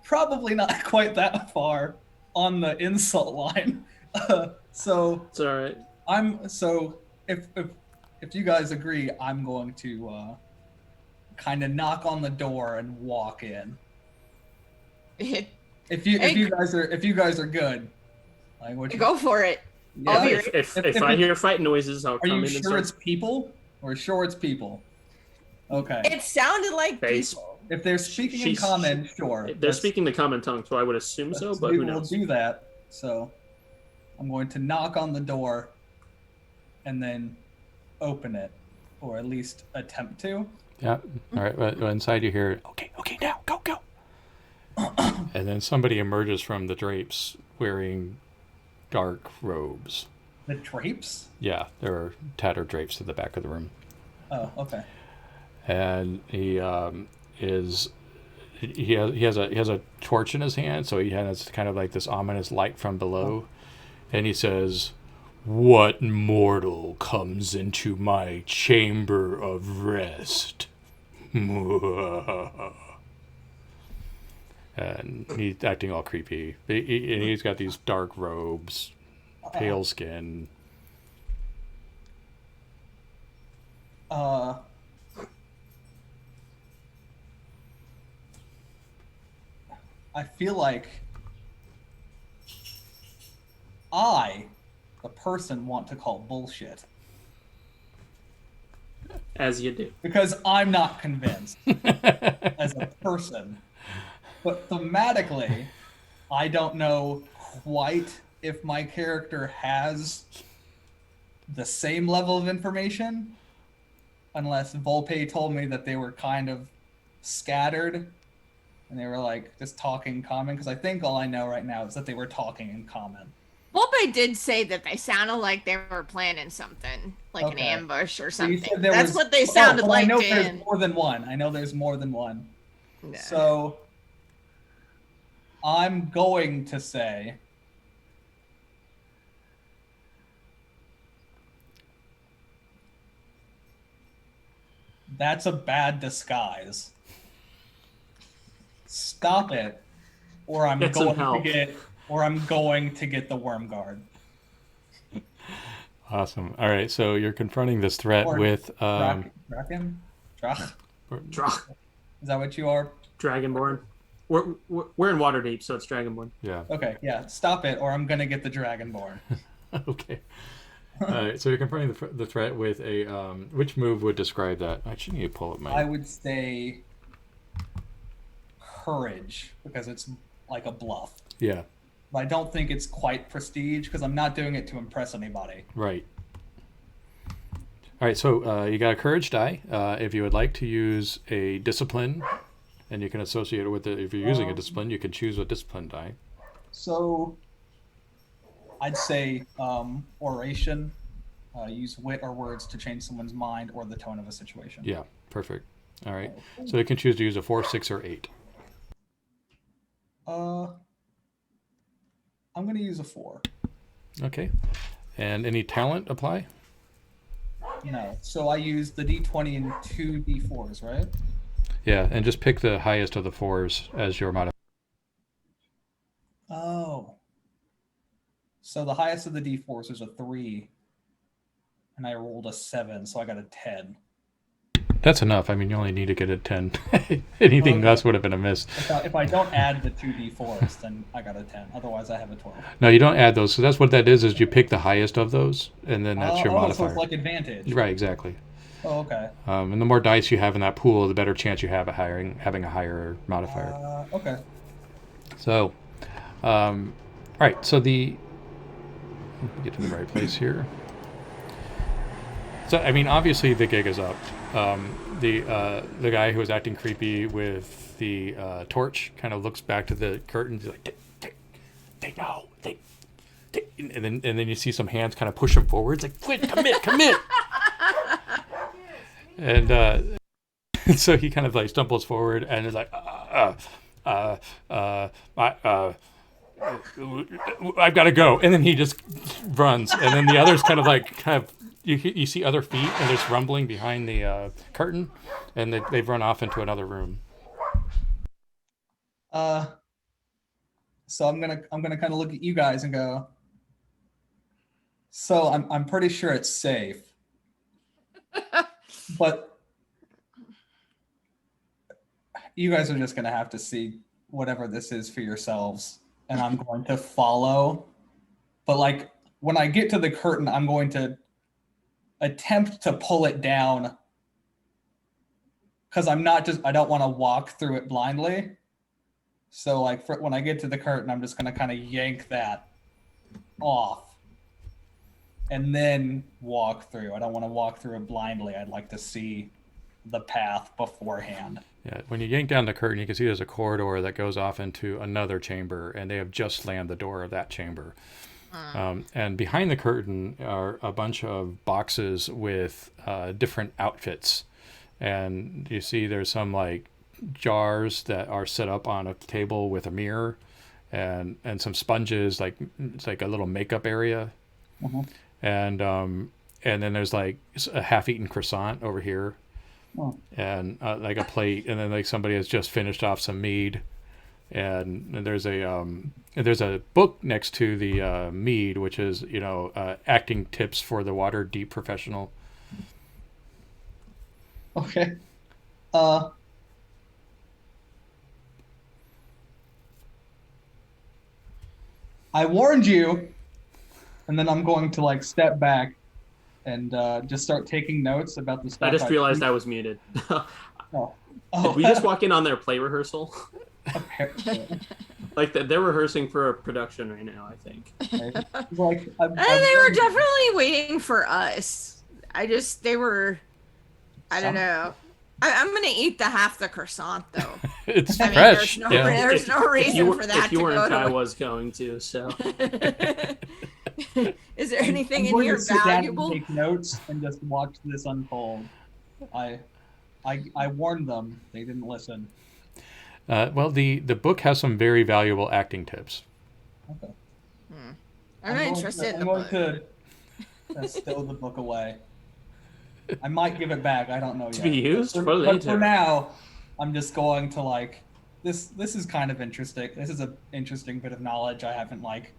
probably not quite that far on the insult line. So It's all right. if you guys agree, I'm going to kind of knock on the door and walk in. If you guys are good, like what you Go for it. yeah. I'll be If I hear fight noises, I'll Are come you in and sure start. it's people? Or sure it's people? Okay. It sounded like Face. people. If they're speaking in She's- common, sure. They're Let's- speaking the common tongue, so I would assume so, but we who will knows? do that. So I'm going to knock on the door and then open it, or at least attempt to. Yeah. All right. Well, inside you hear, okay, now, go. And then somebody emerges from the drapes wearing dark robes. The drapes? Yeah, there are tattered drapes to the back of the room. Oh, okay. And he has a torch in his hand, so he has kind of like this ominous light from below, and he says, "What mortal comes into my chamber of rest?" And he's acting all creepy. And he's got these dark robes, pale skin. I feel like I, the person, want to call bullshit As you do. because I'm not convinced as a person. But thematically, I don't know quite if my character has the same level of information, unless Volpe told me that they were kind of scattered and they were like just talking common. Because I think all I know right now is that they were talking in common. Volpe did say that they sounded like they were planning something, like an Okay. ambush or So you something. said there That's was- what they sounded well, like, I know Dan. there's more than one. I know there's more than one. Yeah. So I'm going to say that's a bad disguise. Stop it, or I'm Get some going to help. get the worm guard. Awesome. All right, so you're confronting this threat Or with Draken? Drach? Is that what you are? Dragonborn. We're in Waterdeep, so it's Dragonborn. yeah. Okay, yeah. Stop it, or I'm gonna get the Dragonborn. Okay. All right, so you're confronting the threat with a which move would describe that? I should need to pull up my. I would say courage because it's like a bluff. Yeah. But I don't think it's quite prestige because I'm not doing it to impress anybody. Right. All right, so you got a courage die. If you would like to use a discipline, and you can associate it with it. If you're using a discipline, you can choose a discipline die. So I'd say oration use wit or words to change someone's mind or the tone of a situation. Yeah, perfect. All right. So they can choose to use a 4, 6, or 8. I'm going to use a 4. Okay. And any talent apply? No. So I use the D20 and 2 D4s, right? Yeah, and just pick the highest of the 4s as your modifier. Oh. So the highest of the D4s is a 3. And I rolled a 7, so I got a 10. That's enough. I mean, you only need to get a 10. Anything Okay. less would have been a miss. If I don't add the 2 D4s, then I got a 10. Otherwise, I have a 12. No, you don't add those. So that's what that is you pick the highest of those, and then that's your So modifier. it's like advantage. Right, exactly. Oh, okay. And the more dice you have in that pool, the better chance you have of having a higher modifier. Okay. So, right. So let me get to the right place here. So, I mean, obviously the gig is up. The guy who was acting creepy with the torch kind of looks back to the curtains. He's like, they know. And then you see some hands kind of push him forward. It's like, quit, commit. And so he kind of like stumbles forward and is like, I've got to go. And then he just runs. And then the others kind of you see other feet and there's rumbling behind the curtain, and they've run off into another room. So I'm gonna kind of look at you guys and go. So I'm pretty sure it's safe, but you guys are just gonna have to see whatever this is for yourselves, and I'm going to follow. But like when I get to the curtain, I'm going to attempt to pull it down because I don't want to walk through it blindly. So like when I get to the curtain, I'm just going to kind of yank that off and then walk through. I don't want to walk through it blindly. I'd like to see the path beforehand. Yeah, when you yank down the curtain, you can see there's a corridor that goes off into another chamber, and they have just slammed the door of that chamber. And behind the curtain are a bunch of boxes with different outfits. And you see there's some like jars that are set up on a table with a mirror and some sponges, like it's like a little makeup area. Mm-hmm. And then there's like a half-eaten croissant over here. Oh. And like a plate, and then like somebody has just finished off some mead. And there's a book next to the mead, which is acting tips for the water deep professional. Okay. I warned you, and then I'm going to like step back and just start taking notes about the stuff. I just realized I was muted. Oh. Did we just walk in on their play rehearsal? Apparently. Like they're rehearsing for a production right now, I think. Like, And they were definitely waiting for us. I don't know. I'm gonna eat the half the croissant though. It's I mean, fresh. there's no reason for that if you to weren't, go I to. was going to. So Is there anything I'm in going here to sit down valuable? and take notes and just watch this unfold. I warned them. They didn't listen. Well, the book has some very valuable acting tips. Okay. I'm not interested in the I'm book. going to stow the book away. I might give it back. I don't know yet. to be used for But later. for now, I'm just going to like this. This is kind of interesting. This is an interesting bit of knowledge I haven't like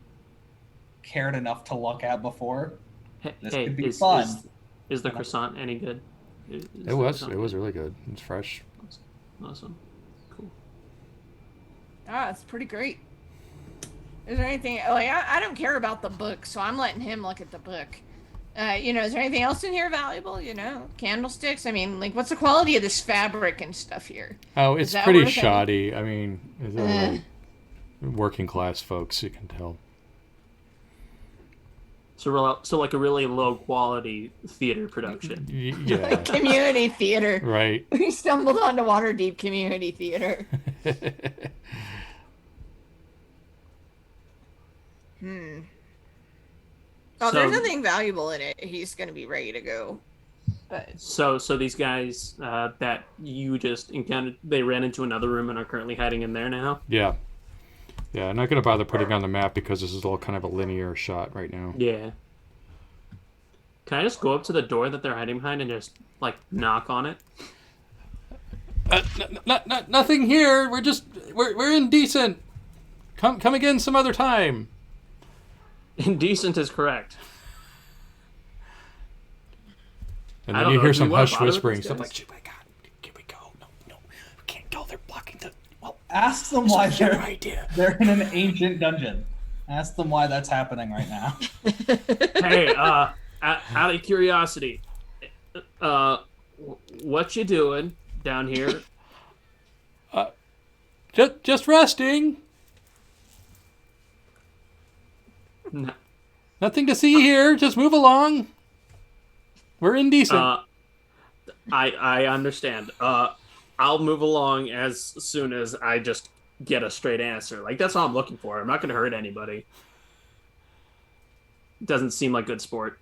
cared enough to look at before. This could be fun. Is the croissant any good? It was really good. It's fresh. Awesome. Cool. It's pretty great. Is there anything like I don't care about the book, so I'm letting him look at the book. Is there anything else in here valuable? Candlesticks. I mean, like, what's the quality of this fabric and stuff here? Oh, it's that pretty worth it? shoddy. I mean, it's like working class folks, you can tell. So like a really low quality theater production. Yeah. Community theater. Right. We stumbled onto Waterdeep Community Theater. Oh, So- there's nothing valuable in it. He's gonna be ready to go. But So these guys that you just encountered, they ran into another room and are currently hiding in there now. Yeah. Yeah, I'm not going to bother putting on the map because this is all kind of a linear shot right now. Yeah. Can I just go up to the door that they're hiding behind and just like knock on it? Nothing here. We're indecent. Come again some other time. Indecent is correct. And I then don't you know, hear do some we wanna hush bother with whispering. these Stuff guys? like, oh my God, can we go? No, we can't go. They're blocking the. Well, Ask them why it's your they're idea. they're in an ancient dungeon. Ask them why that's happening right now. Hey, out of curiosity, what you doing down here? Just resting. No. Nothing to see here. Just move along. We're indecent. I understand. I'll move along as soon as I just get a straight answer. Like that's all I'm looking for. I'm not going to hurt anybody. Doesn't seem like good sport.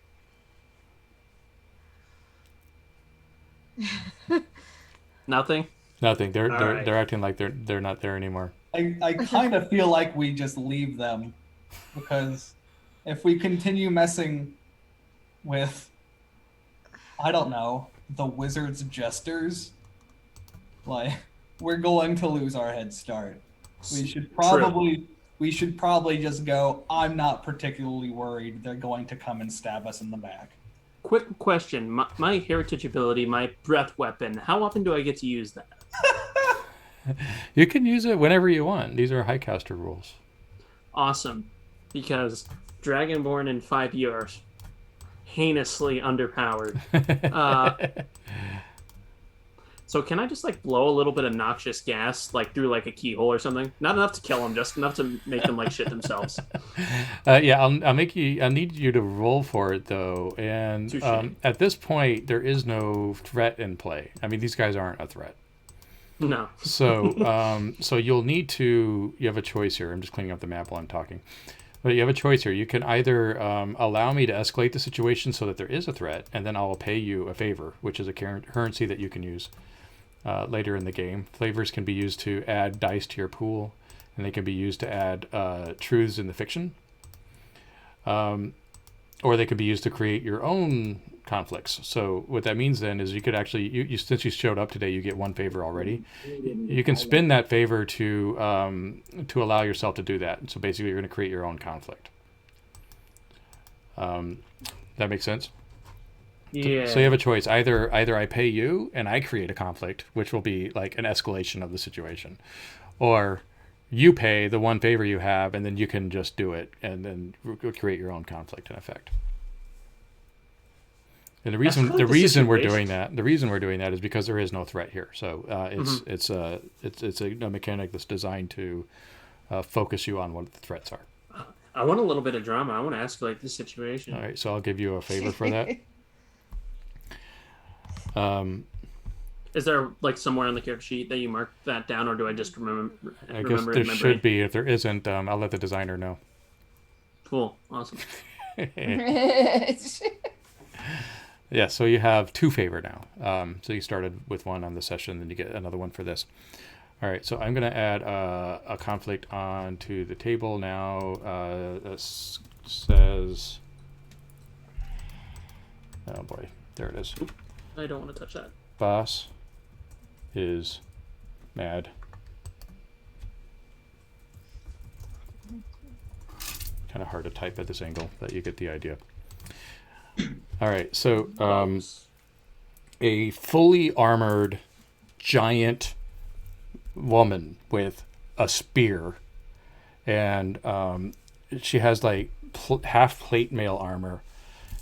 Nothing. Nothing. They're All they're right. they're acting like they're not there anymore. I kind of feel like we just leave them because if we continue messing with, I don't know, the wizard's jesters, like we're going to lose our head start. We should probably just go. I'm not particularly worried. They're going to come and stab us in the back. Quick question. My heritage ability, my breath weapon, how often do I get to use that? You can use it whenever you want. These are Highcaster rules. Awesome. Because Dragonborn in 5 years, heinously underpowered. So can I just like blow a little bit of noxious gas like through like a keyhole or something? Not enough to kill them, just enough to make them like shit themselves. Yeah, I'll make you. I need you to roll for it though, and Touché. at this point, there is no threat in play. I mean, these guys aren't a threat. No. So, so you'll need to. You have a choice here. I'm just cleaning up the map while I'm talking. But you have a choice here. You can either allow me to escalate the situation so that there is a threat, and then I'll pay you a favor, which is a currency that you can use later in the game. Favors can be used to add dice to your pool, and they can be used to add truths in the fiction. Or they could be used to create your own conflicts. So what that means then is you could actually, you since you showed up today, you get one favor already. You can spin that favor to allow yourself to do that. So basically, you're going to create your own conflict. That makes sense. Yeah. So you have a choice. Either I pay you and I create a conflict, which will be like an escalation of the situation, or you pay the one favor you have, and then you can just do it and then create your own conflict in effect. And the reason the we're situation. doing that is because there is no threat here. So it's a mechanic that's designed to focus you on what the threats are. I want a little bit of drama. I want to escalate this situation. All right, so I'll give you a favor for that. Is there like somewhere on the character sheet that you mark that down, or do I just remember? I guess remember it there in my should brain? be. If there isn't, I'll let the designer know. Cool. Awesome. Yeah, so you have two favor now. So you started with one on the session, then you get another one for this. All right, so I'm going to add a conflict onto the table now. This says, oh boy, there it is. I don't want to touch that. Boss is mad. Kind of hard to type at this angle, but you get the idea. All right, so a fully armored giant woman with a spear, and she has like half plate mail armor.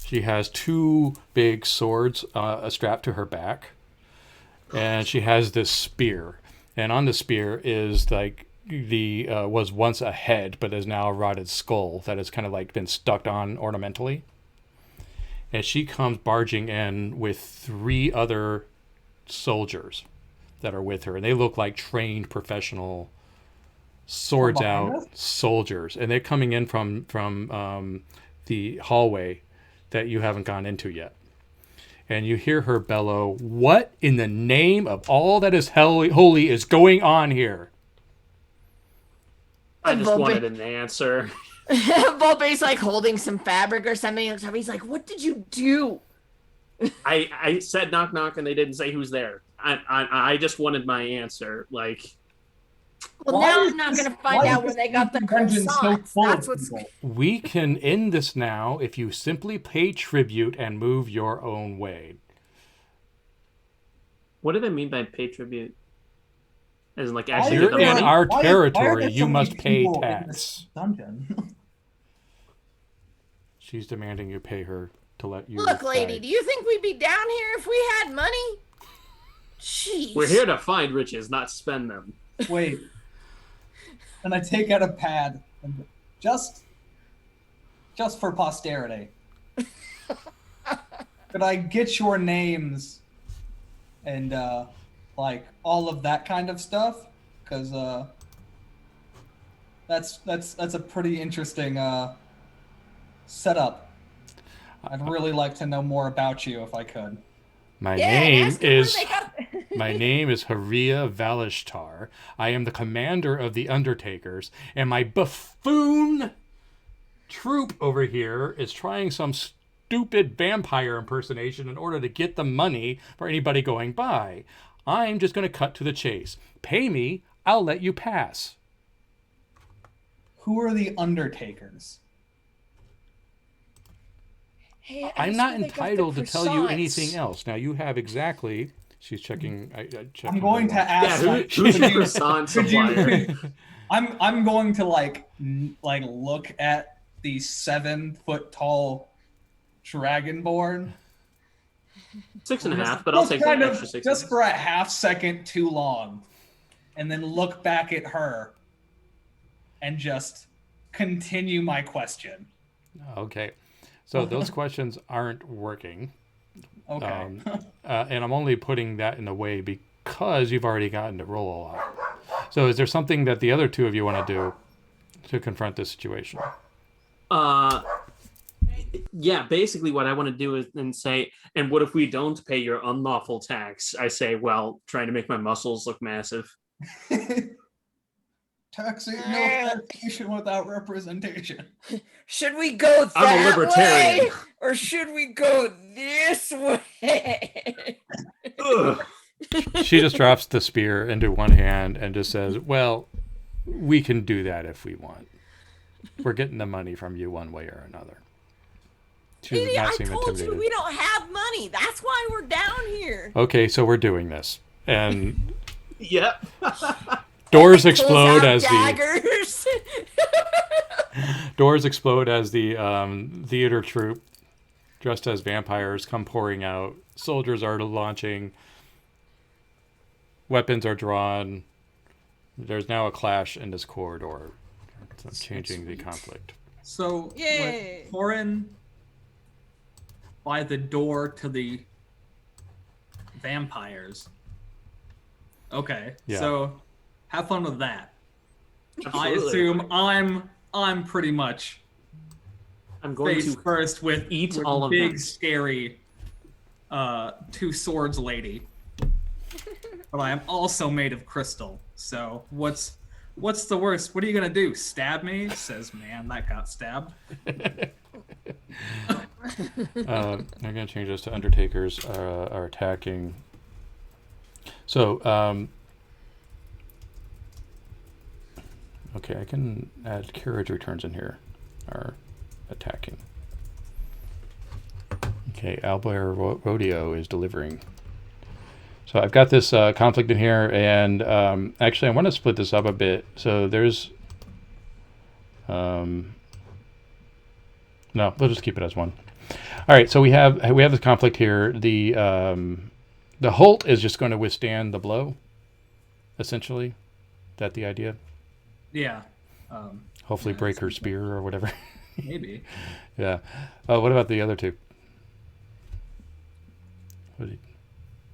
She has two big swords strapped to her back, and she has this spear. And on the spear is like the was once a head, but is now a rotted skull that has kind of like been stuck on ornamentally. And she comes barging in with 3 other soldiers that are with her, and they look like trained professional swords From behind out soldiers, and they're coming in from the hallway that you haven't gone into yet. And you hear her bellow, "What in the name of all that is holy is going on here?" I just wanted an answer. Volpe's like holding some fabric or something. He's like, "What did you do?" I said knock knock, and they didn't say who's there. I just wanted my answer. Like, well, now I'm not going to find out where they got the croissants. That's what's. We can end this now if you simply pay tribute and move your own way. what do they mean by pay tribute? As in, like, You're actually get the in money? our Why are territory. there You so many must pay people in tax. this dungeon? She's demanding you pay her to let you. Look, lady, guide. do you think we'd be down here if we had money? Jeez. We're here to find riches, not spend them. Wait. And I take out a pad and just for posterity. Could I get your names and like all of that kind of stuff? Because that's a pretty interesting setup. I'd really like to know more about you if I could. My Yeah, name ask them where is they got- my name is Haria Valishtar. I am the commander of the Undertakers, and my buffoon troop over here is trying some stupid vampire impersonation in order to get the money for anybody going by. I'm just going to cut to the chase. Pay me, I'll let you pass. Who are the Undertakers? Hey, ask I'm not where they got the entitled to tell you croissants. anything else. Now you have exactly. She's checking. I'm going to ask. Yeah, like, who's could your you- croissant could you- supplier? I'm going to like look at the 7-foot tall dragonborn. 6.5, but I'll Just take the kind of- extra 6. just for a half second too long, and then look back at her and just continue my question. Okay. So those questions aren't working. Okay. And I'm only putting that in a way because you've already gotten to roll a lot. So is there something that the other two of you want to do to confront this situation? Yeah, basically what I want to do is then say, and what if we don't pay your unlawful tax? I say, well, trying to make my muscles look massive. Taxation without representation. Should we go that I'm a libertarian. way, or should we go this way? Ugh. She just drops the spear into one hand and just says, well, we can do that if we want. We're getting the money from you one way or another. She does Lady, not I seem told you intimidated. we don't have money. That's why we're down here. Okay, so we're doing this. And Yep. doors Pulls explode out as the daggers. doors explode as the theater troupe dressed as vampires come pouring out. Soldiers are launching. Weapons are drawn. There's now a clash in this corridor. So changing the conflict. So, Yay. Tauren by the door to the vampires. Okay, Yeah. so have fun with that. I Absolutely. assume I'm pretty much I'm going face to first with eat with all of big them. scary two swords lady. But I am also made of crystal. So what's the worst? What are you gonna do? Stab me? Says man that got stabbed. I'm going to change this to Undertakers are attacking. So, okay, I can add carriage returns in here. Are attacking. Okay, Owlbear Rodeo is delivering. So I've got this conflict in here, and actually I want to split this up a bit. So there's... no, we'll just keep it as one. All right, so we have this conflict here. The Holt is just going to withstand the blow, essentially. Is that the idea? Yeah. Hopefully Yeah, break her spear or whatever. Maybe. Yeah. What about the other two? What do you-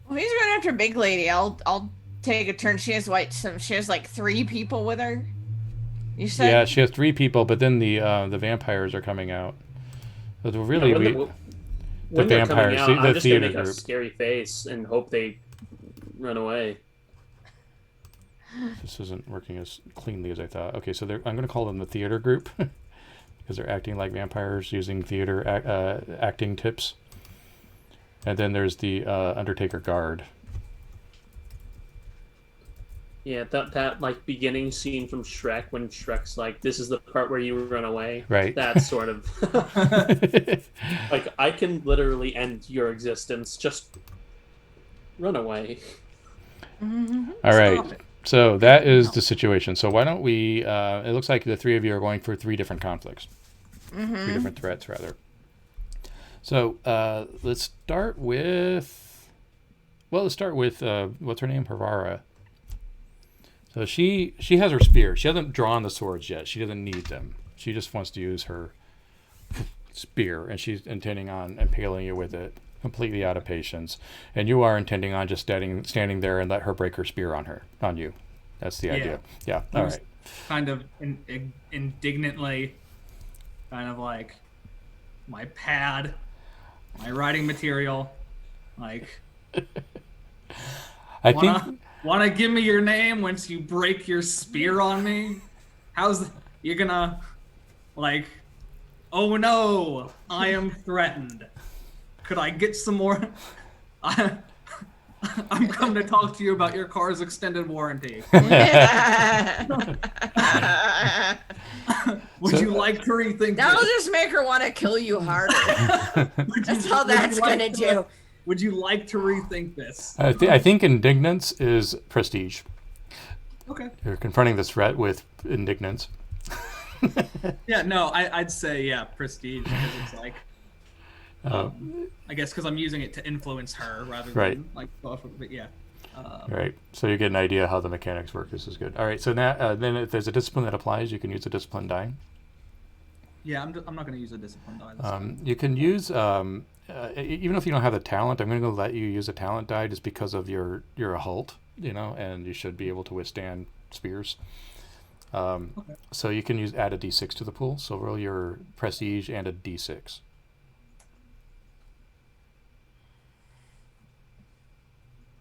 Well, he's going after Big Lady. I'll take a turn. She has like 3 people with her. You said? Yeah, she has 3 people, but then the vampires are coming out. But really, when, we, the, the when they're coming vampires, out, the I'm just gonna theater make a group. scary face and hope they run away. This isn't working as cleanly as I thought. Okay, so I'm going to call them the theater group because they're acting like vampires using theater acting tips. And then there's the Undertaker Guard. Yeah, that like beginning scene from Shrek when Shrek's like, "This is the part where you run away." Right. That's sort of like, I can literally end your existence. Just run away. All right. Stop it. So that is the situation. So why don't we? It looks like the three of you are going for three different conflicts, three different threats, rather. So let's start with. Well, let's start with what's her name, Harvara. So she has her spear. She hasn't drawn the swords yet. She doesn't need them. She just wants to use her spear, and she's intending on impaling you with it, completely out of patience. And you are intending on just standing there and let her break her spear on you. That's the idea. Yeah. All right. Kind of indignantly, kind of like my pad, my writing material, like. I think. Wanna give me your name once you break your spear on me? You gonna, like, oh no, I am threatened. Could I get some more? I'm come to talk to you about your car's extended warranty. Would you like to rethink That'll this? just make her want to kill you harder. That's all that's gonna do. Would you like to rethink this? I think indignance is prestige. Okay. You're confronting this threat with indignance. Yeah, no, I'd say, yeah, prestige, because it's like, I guess because I'm using it to influence her rather than, like, but yeah. Right. So you get an idea how the mechanics work. This is good. All right. So now, then if there's a discipline that applies, you can use a discipline die. Yeah, I'm not going to use a discipline die this time. You can use, even if you don't have the talent, I'm going to let you use a talent die just because of you're a Hult, and you should be able to withstand spears. Okay. So you can add a d6 to the pool. So roll your prestige and a d6.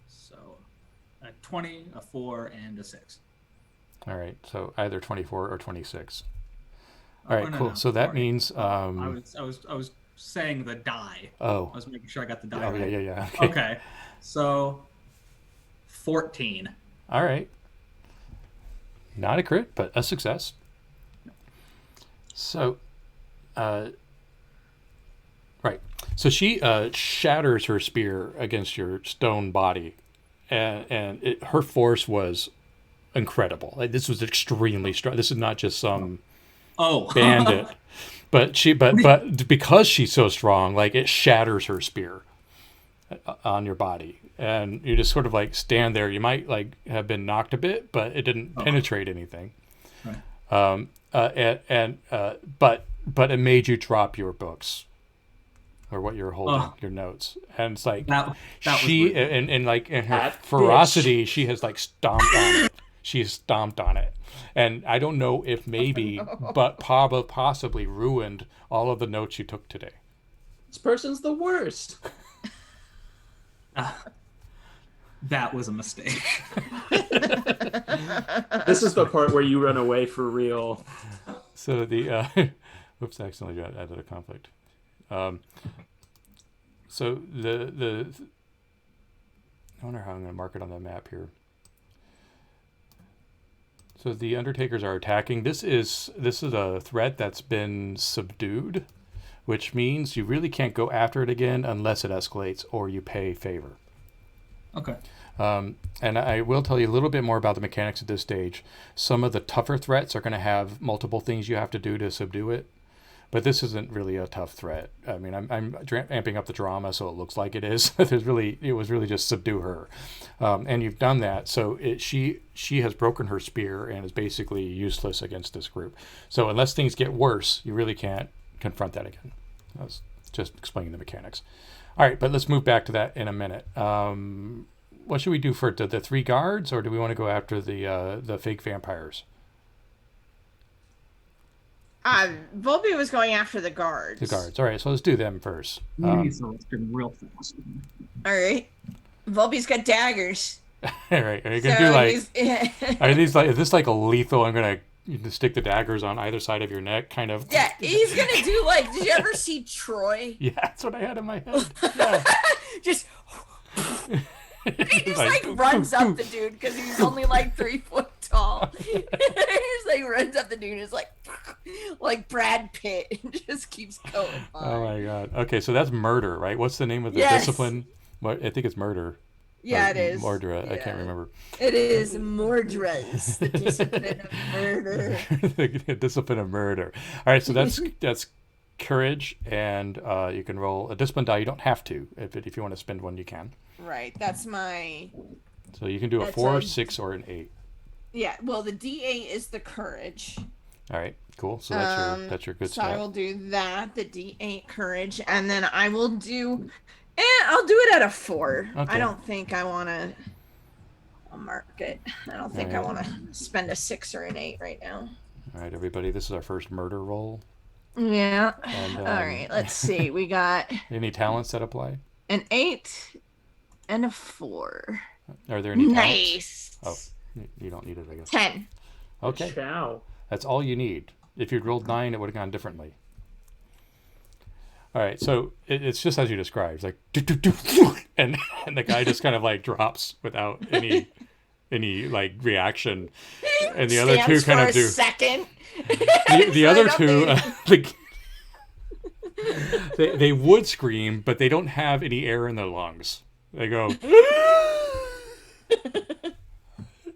So a 20, a 4, and a 6. All right. So either 24 or 26. All right, no, cool. no, So that sorry. means I was saying the die. I oh, was making sure I got the die oh right. yeah. Okay. So 14. All right. Not a crit, but a success. So, right. So she shatters her spear against your stone body, and her force was incredible. Like, this was extremely strong. This is not just some bandit, but because she's so strong, like, it shatters her spear on your body, and you just sort of like stand there. You might like have been knocked a bit, but it didn't penetrate anything. Right. But it made you drop your books or what you're holding, your notes, and it's like that she was rude. and like in her That ferocity, she has like stomped on it. She stomped on it, and I don't know if maybe, but possibly ruined all of the notes you took today. This person's the worst. That was a mistake. This is the part where you run away for real. So the oops, I accidentally added a conflict. So the I wonder how I'm going to mark it on the map here. So the Undertakers are attacking. This is a threat that's been subdued, which means you really can't go after it again unless it escalates or you pay favor. Okay. And I will tell you a little bit more about the mechanics at this stage. Some of the tougher threats are going to have multiple things you have to do to subdue it, but this isn't really a tough threat. I mean, I'm amping up the drama so it looks like it is. It was really just subdue her, and you've done that. So she has broken her spear and is basically useless against this group. So unless things get worse, you really can't confront that again. I was just explaining the mechanics. All right, but let's move back to that in a minute. What should we do for the three guards, or do we want to go after the fake vampires? Volby was going after the guards. The guards. All right, so let's do them first. He's real fast. All right. Volby's got daggers. All right, are you gonna do like? Are these like? Is this like a lethal? I'm gonna stick the daggers on either side of your neck, kind of. Yeah, he's gonna do like. Did you ever see Troy? Yeah, that's what I had in my head. Yeah. Just. He just like runs up the dude because he's only like 3 foot tall. He just like runs up the dude and is like Brad Pitt and just keeps going on. Oh my god. Okay, so that's murder, right? What's the name of the discipline? What I think it's murder. Yeah, it is. Mordra. Yeah. I can't remember. It is Mordra's, the discipline of murder. The discipline of murder. All right, so that's courage, and you can roll a discipline die. You don't have to. If you want to spend one, you can. Right, that's my... So you can do a 4, 6, or an 8. Yeah, well, the D8 is the courage. All right, cool. So that's your good so stat. I will do that, the D8 courage, and then I will do... I'll do it at a 4. Okay. I don't think I want to... I'll mark it. I don't think I All right. want to spend a 6 or an 8 right now. All right, everybody, this is our first murder roll. Yeah. And, All right, let's see. We got any talents that apply? an 8 and a 4. Are there any talents? Nice. Oh, you don't need it, I guess. 10. Okay. Ciao. That's all you need. If you'd rolled 9, it would have gone differently. All right, so it's just as you described. It's like, and the guy just kind of like drops without any like reaction, and the other two kind of do. Second. The other two, they would scream, but they don't have any air in their lungs. They go.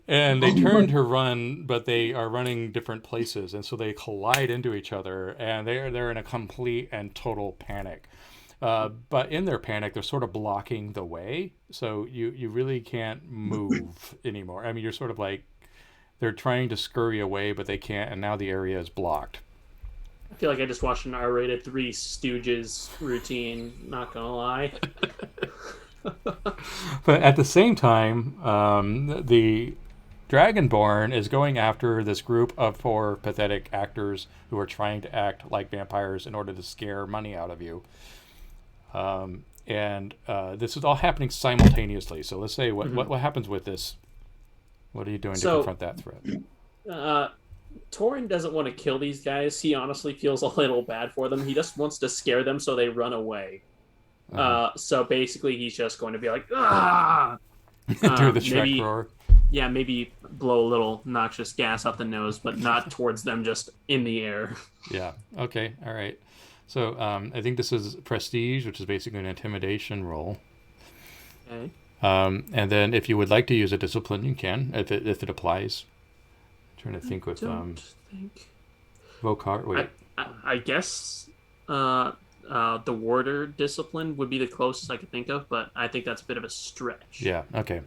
And they turn to run, but they are running different places, and so they collide into each other, and they're in a complete and total panic. But in their panic, they're sort of blocking the way, so you really can't move anymore. I mean, you're sort of like they're trying to scurry away, but they can't, and now the area is blocked. I feel like I just watched an R-rated Three Stooges routine. Not gonna lie. But at the same time, the Dragonborn is going after this group of 4 pathetic actors who are trying to act like vampires in order to scare money out of you. And this is all happening simultaneously. So let's say what happens with this? What are you doing to confront that threat? Tauren doesn't want to kill these guys. He honestly feels a little bad for them. He just wants to scare them so they run away. So basically he's just going to be like, ah! Do the Shrek roar. Yeah, maybe blow a little noxious gas out the nose, but not towards them, just in the air. Yeah. Okay. All right. So I think this is prestige, which is basically an intimidation roll. Okay. And then if you would like to use a discipline, you can, if it applies. I'm trying to think with Vokar. Wait. I guess the warder discipline would be the closest I could think of, but I think that's a bit of a stretch. Yeah. Okay.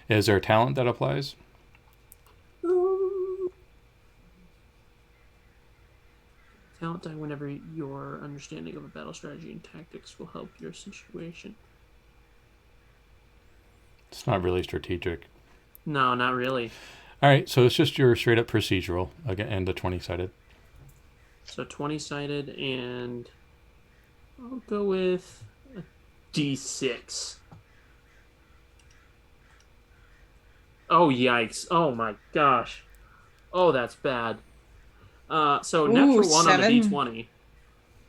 Is there a talent that applies? Talent die whenever your understanding of a battle strategy and tactics will help your situation. It's not really strategic. No, not really. All right, so it's just your straight up procedural again, and the 20-sided. So 20-sided, and I'll go with a D6. Oh, yikes. Oh, my gosh. Oh, that's bad. So natural 1 7. on the D20,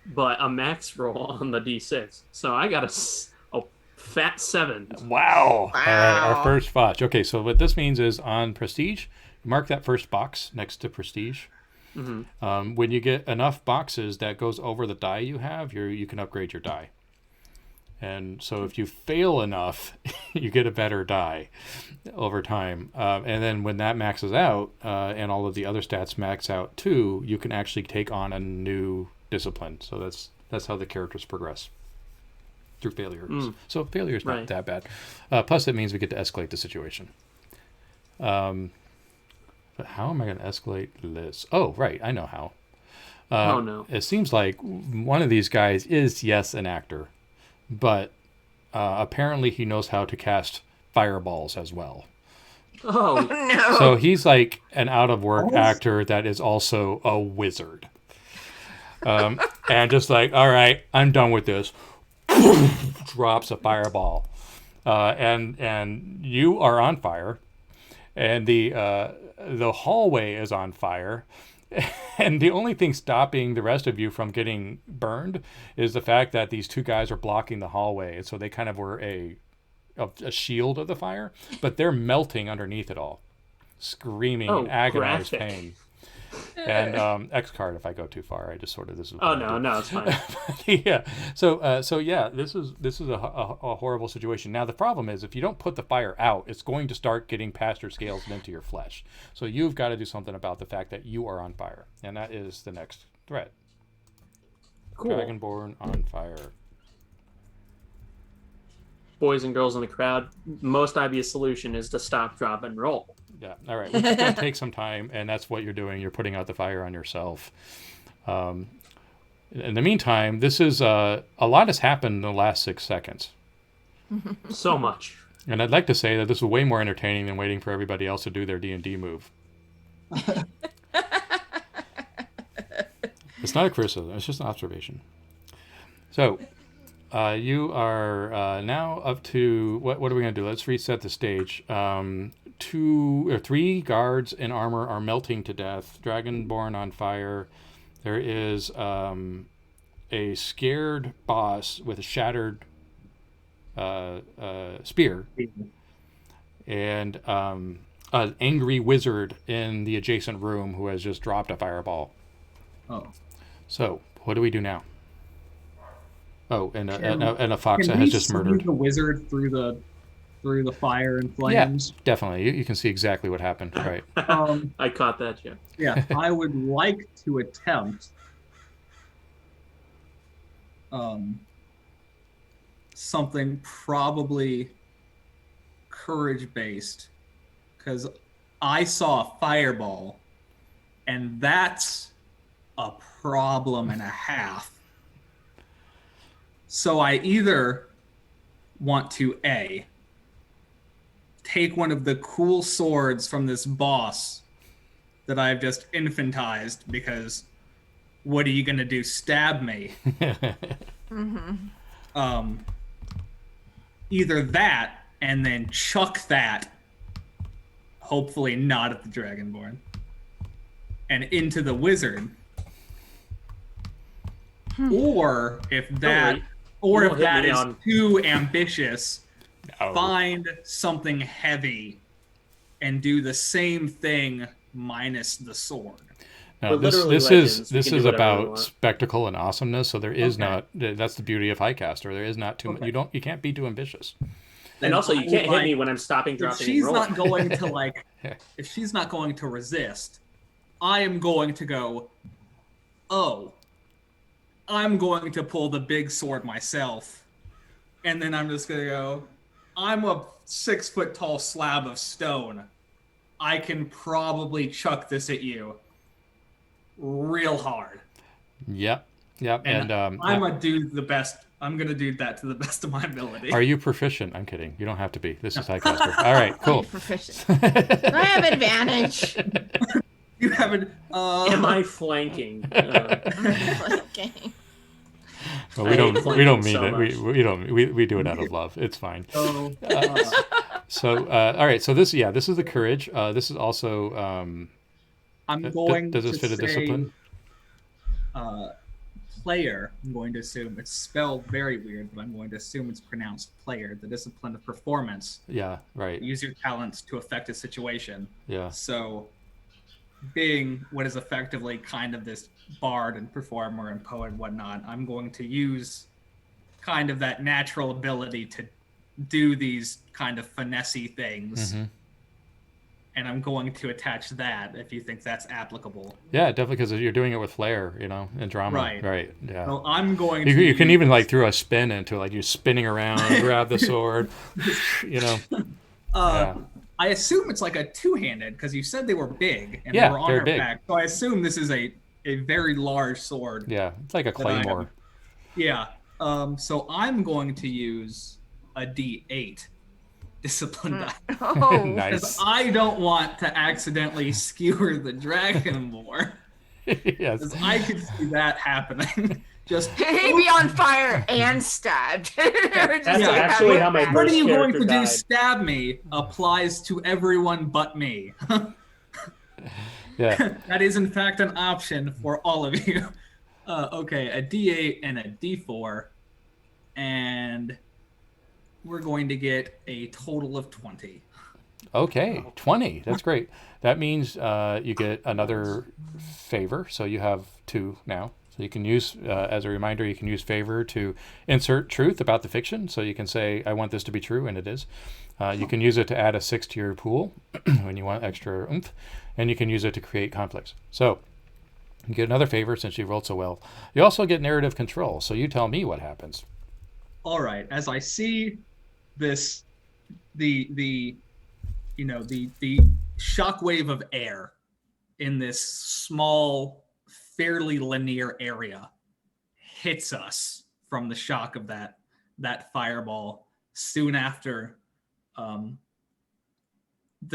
but a max roll on the D6. So I got a fat 7. Wow. All right, our first botch. Okay, so what this means is on prestige, mark that first box next to prestige. Mm-hmm. When you get enough boxes that goes over the die you have, you can upgrade your die. And so if you fail enough, you get a better die over time. And then when that maxes out, and all of the other stats max out too, you can actually take on a new discipline. So that's how the characters progress. Through failures. So failure is not that bad. Plus it means we get to escalate the situation. But how am I going to escalate this? Oh, right. I know how. Oh, no. It seems like one of these guys is, yes, an actor. But apparently he knows how to cast fireballs as well. Oh, no. So he's like an out-of-work actor that is also a wizard. And just like, all right, I'm done with this. Drops a fireball, and you are on fire, and the hallway is on fire. And the only thing stopping the rest of you from getting burned is the fact that these two guys are blocking the hallway, and so they kind of were a shield of the fire, but they're melting underneath it all, screaming in agonized graphic. pain. And X card if I go too far. I just sort of this is. Oh no, it's fine. Yeah. So yeah, this is a horrible situation. Now the problem is if you don't put the fire out, it's going to start getting past your scales and into your flesh. So you've got to do something about the fact that you are on fire, and that is the next threat. Cool. Dragonborn on fire. Boys and girls in the crowd, most obvious solution is to stop, drop, and roll. Yeah. All right. Which is going to take some time, and that's what you're doing. You're putting out the fire on yourself. In the meantime, this is a lot has happened in the last 6 seconds. So much. And I'd like to say that this is way more entertaining than waiting for everybody else to do their D&D move. It's not a criticism. It's just an observation. So, you are now up to... What are we going to do? Let's reset the stage. 2 or 3 guards in armor are melting to death. Dragonborn on fire. There is a scared boss with a shattered spear. And an angry wizard in the adjacent room who has just dropped a fireball. Oh. So, what do we do now? Oh, and a fox that Can has we just see murdered. the wizard through the fire and flames? Yeah, definitely. You can see exactly what happened. Right. I caught that, yeah. Yeah, I would like to attempt something probably courage based, because I saw a fireball, and that's a problem and a half. So I either want to take one of the cool swords from this boss that I've just infantized, because what are you gonna do? Stab me? Either that, and then chuck that, hopefully not at the Dragonborn, and into the wizard. Or if that, worry. or if that is too ambitious, Oh. find something heavy and do the same thing minus the sword. No, We're this literally is legends. We this can is do whatever we about want. spectacle and awesomeness. So there is Okay. not. That's the beauty of Highcaster. There is not too much. You can't be too ambitious. And also, you can't hit me when I'm stopping, If dropping, she's and rolling. not going to if she's not going to resist, I am going to go, oh, I'm going to pull the big sword myself. And then I'm just going to go, I'm a 6 foot tall slab of stone. I can probably chuck this at you real hard. Yep. And I'm gonna do the best. I'm gonna do that to the best of my ability. are you proficient? I'm kidding. You don't have to be. This is Highcaster. All right, cool. Proficient. I have advantage. You haven't. Am I flanking? Okay. Well, I we hate don't flanking mean so it. much. We don't. We do it out of love. It's fine. So, So all right. So this is the courage. This is also. I'm going does this to fit a say, discipline? Player. I'm going to assume it's spelled very weird, but I'm going to assume it's pronounced player. The discipline of performance. Yeah. Right. Use your talents to affect a situation. Yeah. So, being what is effectively kind of this bard and performer and poet and whatnot, I'm going to use kind of that natural ability to do these kind of finessey things. Mm-hmm. And I'm going to attach that if you think that's applicable. Yeah, definitely, because you're doing it with flair, and drama. Right. Yeah. So I'm going You, to. you can even throw a spin into it, like you're spinning around, grab the sword. Yeah. I assume it's like a two-handed, because you said they were big and Yeah, they were on they're her big. back. So I assume this is a very large sword. Yeah. It's like a claymore. Yeah. So I'm going to use a D8 discipline die. Oh, Nice. Because I don't want to accidentally skewer the dragon more. Yes. 'Cause I could see that happening. Just He'd be on fire and stabbed. That's Yeah, actually how my what are first you going to character do? died. Stab me applies to everyone but me. Yeah. That is in fact an option for all of you. Okay, a D8 and a D4, and we're going to get a total of 20. Okay, 20. That's great. That means you get another favor, so you have 2 now. So you can use, as a reminder, you can use favor to insert truth about the fiction. So you can say, I want this to be true, and it is. You can use it to add a 6 to your pool when you want extra oomph, and you can use it to create conflicts. So you get another favor since you rolled so well. You also get narrative control, so you tell me what happens. All right, as I see this, the shockwave of air in this small, fairly linear area hits us from the shock of that fireball. Soon after, the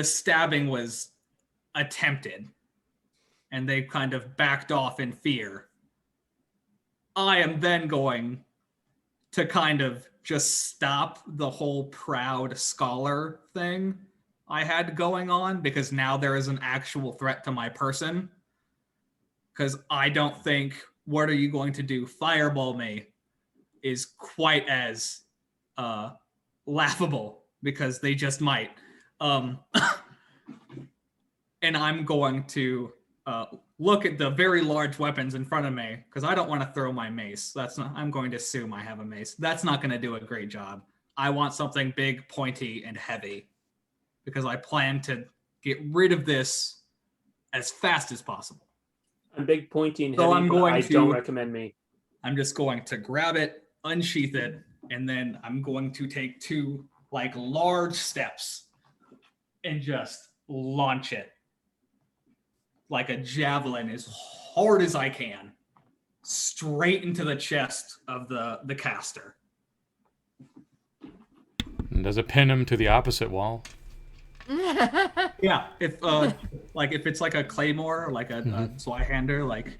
stabbing was attempted, and they kind of backed off in fear. I am then going to kind of just stop the whole proud scholar thing I had going on, because now there is an actual threat to my person. Because I don't think what are you going to do, fireball me, is quite as laughable, because they just might. And I'm going to look at the very large weapons in front of me, because I don't want to throw my mace. I'm going to assume I have a mace. That's not going to do a great job. I want something big, pointy, and heavy, because I plan to get rid of this as fast as possible. I'm big, pointy, and So heavy, I'm but going I to- don't recommend me. I'm just going to grab it, unsheath it, and then I'm going to take 2 large steps and just launch it like a javelin as hard as I can, straight into the chest of the caster. And does it pin him to the opposite wall? Yeah, if it's like a claymore, or like a Zweihander,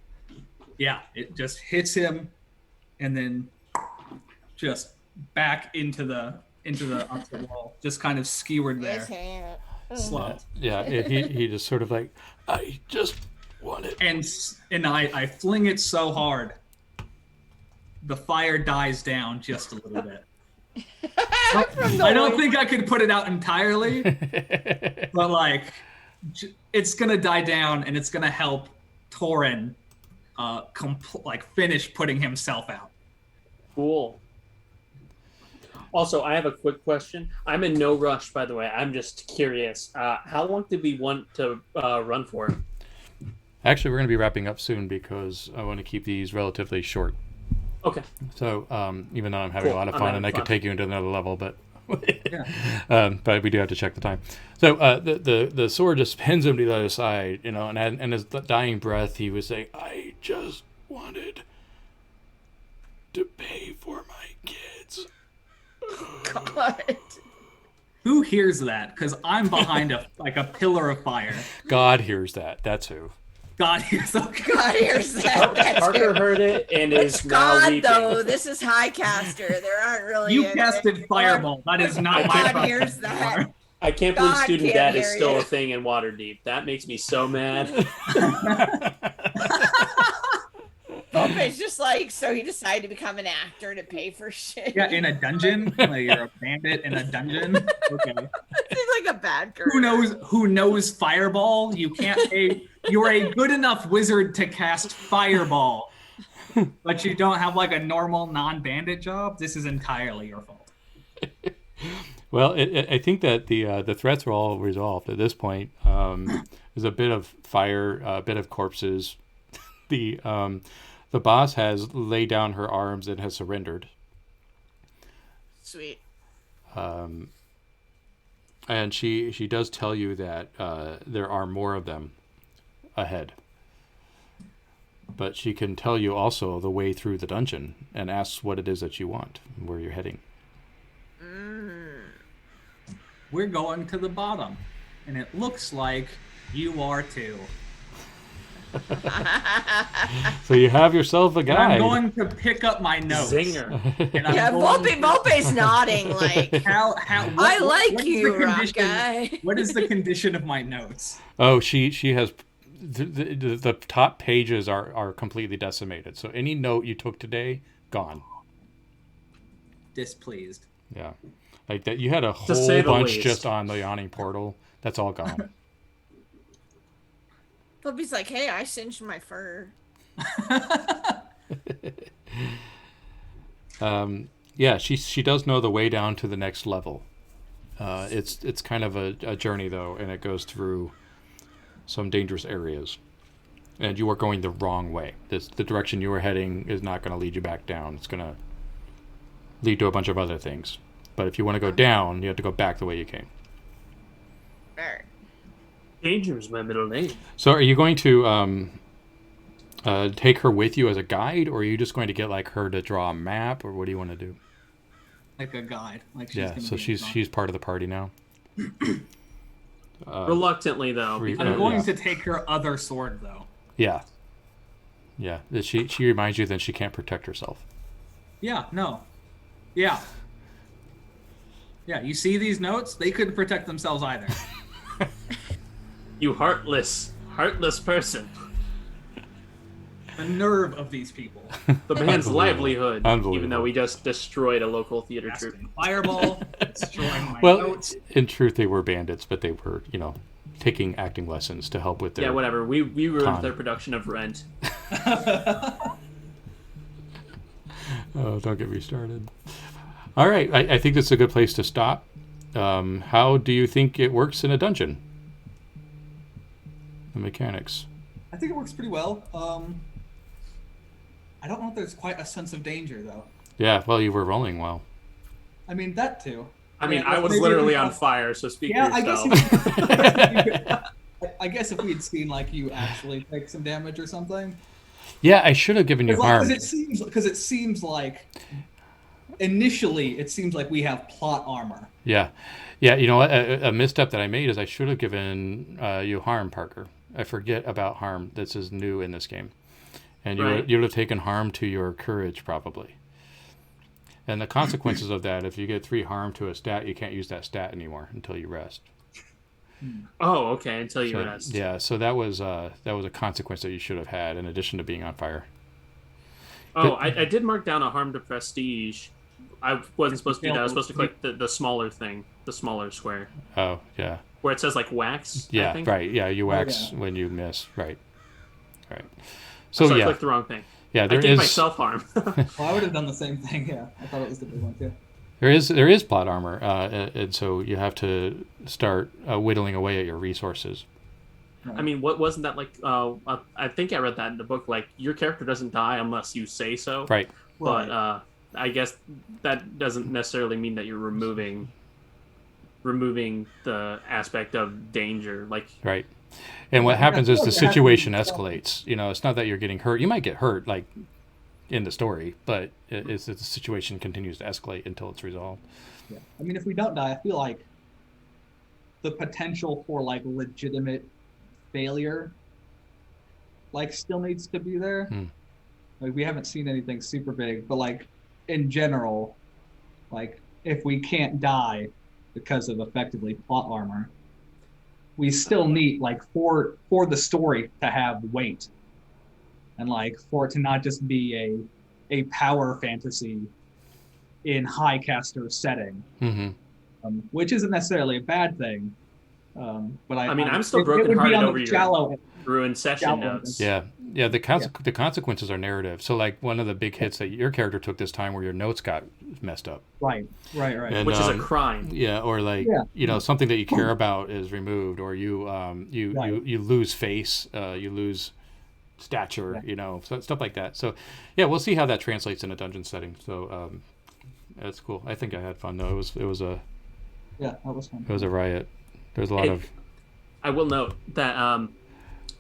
yeah, it just hits him, and then just back into the opposite wall, just kind of skewered there. Slumped. Yeah, he just sort of like, I just want it. And I fling it so hard, the fire dies down just a little bit. I don't think I could put it out entirely, but it's gonna die down, and it's gonna help Tauren finish putting himself out. Cool. Also, I have a quick question. I'm in no rush, by the way. I'm just curious. How long did we want to run for? Actually, we're going to be wrapping up soon because I want to keep these relatively short. Okay. So even though I'm having a lot of fun and I could take you into another level, but but we do have to check the time. So the sword just pins him to the other side, and his dying breath, he was saying, I just wanted to pay for my kids. God. Who hears that? Because I'm behind a pillar of fire. God hears that. That's who. God hears that. God hears that. That's Parker who. heard it and is It's now God, weeping. though. This is Highcaster. There aren't really. You any- casted fireball. That is not my God problem hears that. anymore. I can't believe God student can't dad is hear still you. a thing in Waterdeep. That makes me so mad. Pope's just so he decided to become an actor to pay for shit. Yeah, in a dungeon. You're a bandit in a dungeon. Okay. Seems like a bad career. Who knows fireball? You can't pay. You're a good enough wizard to cast fireball, but you don't have a normal non-bandit job. This is entirely your fault. Well, I think that the threats are all resolved at this point. There's a bit of fire, a bit of corpses. The boss has laid down her arms and has surrendered. Sweet. And she does tell you that there are more of them ahead. But she can tell you also the way through the dungeon and asks what it is that you want, where you're heading. We're going to the bottom, and it looks like you are too. So you have yourself a And guide. I'm going to pick up my notes. Zinger. And I'm Yeah, going Volpe's nodding like, I like what is you, the rock condition? guy. What is the condition of my notes? Oh, she has the top pages are completely decimated. So any note you took today, gone. Displeased. Yeah, like that. You had a To say whole the bunch least. just on the Yawning Portal. That's all gone. Volpe's like, hey, I singed my fur. Yeah, she does know the way down to the next level. It's kind of a journey though, and it goes through some dangerous areas. And you are going the wrong way. The direction you were heading is not going to lead you back down. It's going to lead to a bunch of other things. But if you want to go down, you have to go back the way you came. Alright. Danger is my middle name. So are you going to take her with you as a guide, or are you just going to get like her to draw a map, or what do you want to do? Like a guide. Like she's Yeah, gonna so be she's part of the party now. Reluctantly, though. I'm I'm because- going yeah. to take her other sword though. Yeah. She reminds you that she can't protect herself. Yeah, no. Yeah. Yeah, you see these notes? They couldn't protect themselves either. You heartless person. The nerve of these people. The man's Unbelievable. livelihood. Unbelievable. Even though we just destroyed a local theater troupe. Casting fireball, destroying my Well, notes. in truth, they were bandits, but they were, taking acting lessons to help with their... Yeah, whatever. We ruined Con. their production of Rent. Oh, don't get me started. All right, I think that's a good place to stop. How do you think it works in a dungeon? The mechanics. I think it works pretty well. I don't know if there's quite a sense of danger though. Yeah, well, you were rolling well. I mean that too. I mean, Yeah, I was maybe literally we on have- fire, so speak Yeah, for I guess. yourself. I guess if we'd seen like you actually take some damage or something, Yeah, I should have given you harm. because it seems like initially it seems like we have plot armor. Yeah. You know what? A misstep that I made is I should have given you harm, Parker. I forget about harm. This is new in this game. And Right. you would have taken harm to your courage, probably. And the consequences of that, if you get 3 harm to a stat, you can't use that stat anymore until you rest. Oh, okay. Until you So, rest. yeah, so that was a consequence that you should have had in addition to being on fire. Oh, I did mark down a harm to prestige. I wasn't supposed to do that. I was supposed to click the smaller thing, the smaller square, Oh, yeah. where it says like wax. I Yeah, think. right. Yeah, you wax yeah. when you miss. Right. Right. So So, I yeah. clicked the wrong thing. Yeah, I there gave is myself harm. Well, I would have done the same thing. Yeah, I thought it was the big one too. there is plot armor, and so you have to start whittling away at your resources. I mean, what wasn't that like? I think I read that in the book. Like, your character doesn't die unless you say so. Right. But I guess that doesn't necessarily mean that you're removing the aspect of danger. Like, Right. And what happens is feel the like it has to be situation something. escalates. It's not that you're getting hurt. You might get hurt, like in the story, but it's that the situation continues to escalate until it's resolved. Yeah. I mean, if we don't die, I feel like the potential for like legitimate failure, like, still needs to be there. Hmm. Like, we haven't seen anything super big, but like in general, like if we can't die because of effectively plot armor, we still need like for the story to have weight, and like for it to not just be a power fantasy in Highcaster setting, Mm-hmm. which isn't necessarily a bad thing. But I mean, I'm still it would be brokenhearted on the over your shallow. ruined session Shallow. notes. Yeah. The consequences are narrative. So like one of the big hits that your character took this time where your notes got messed up. Right. And, Which is a crime. Yeah, or like something that you care about is removed, or you lose face, you lose stature, so stuff like that. So yeah, we'll see how that translates in a dungeon setting. So that's cool. I think I had fun though. It was a Yeah, that was fun. riot. There's a lot of I will note that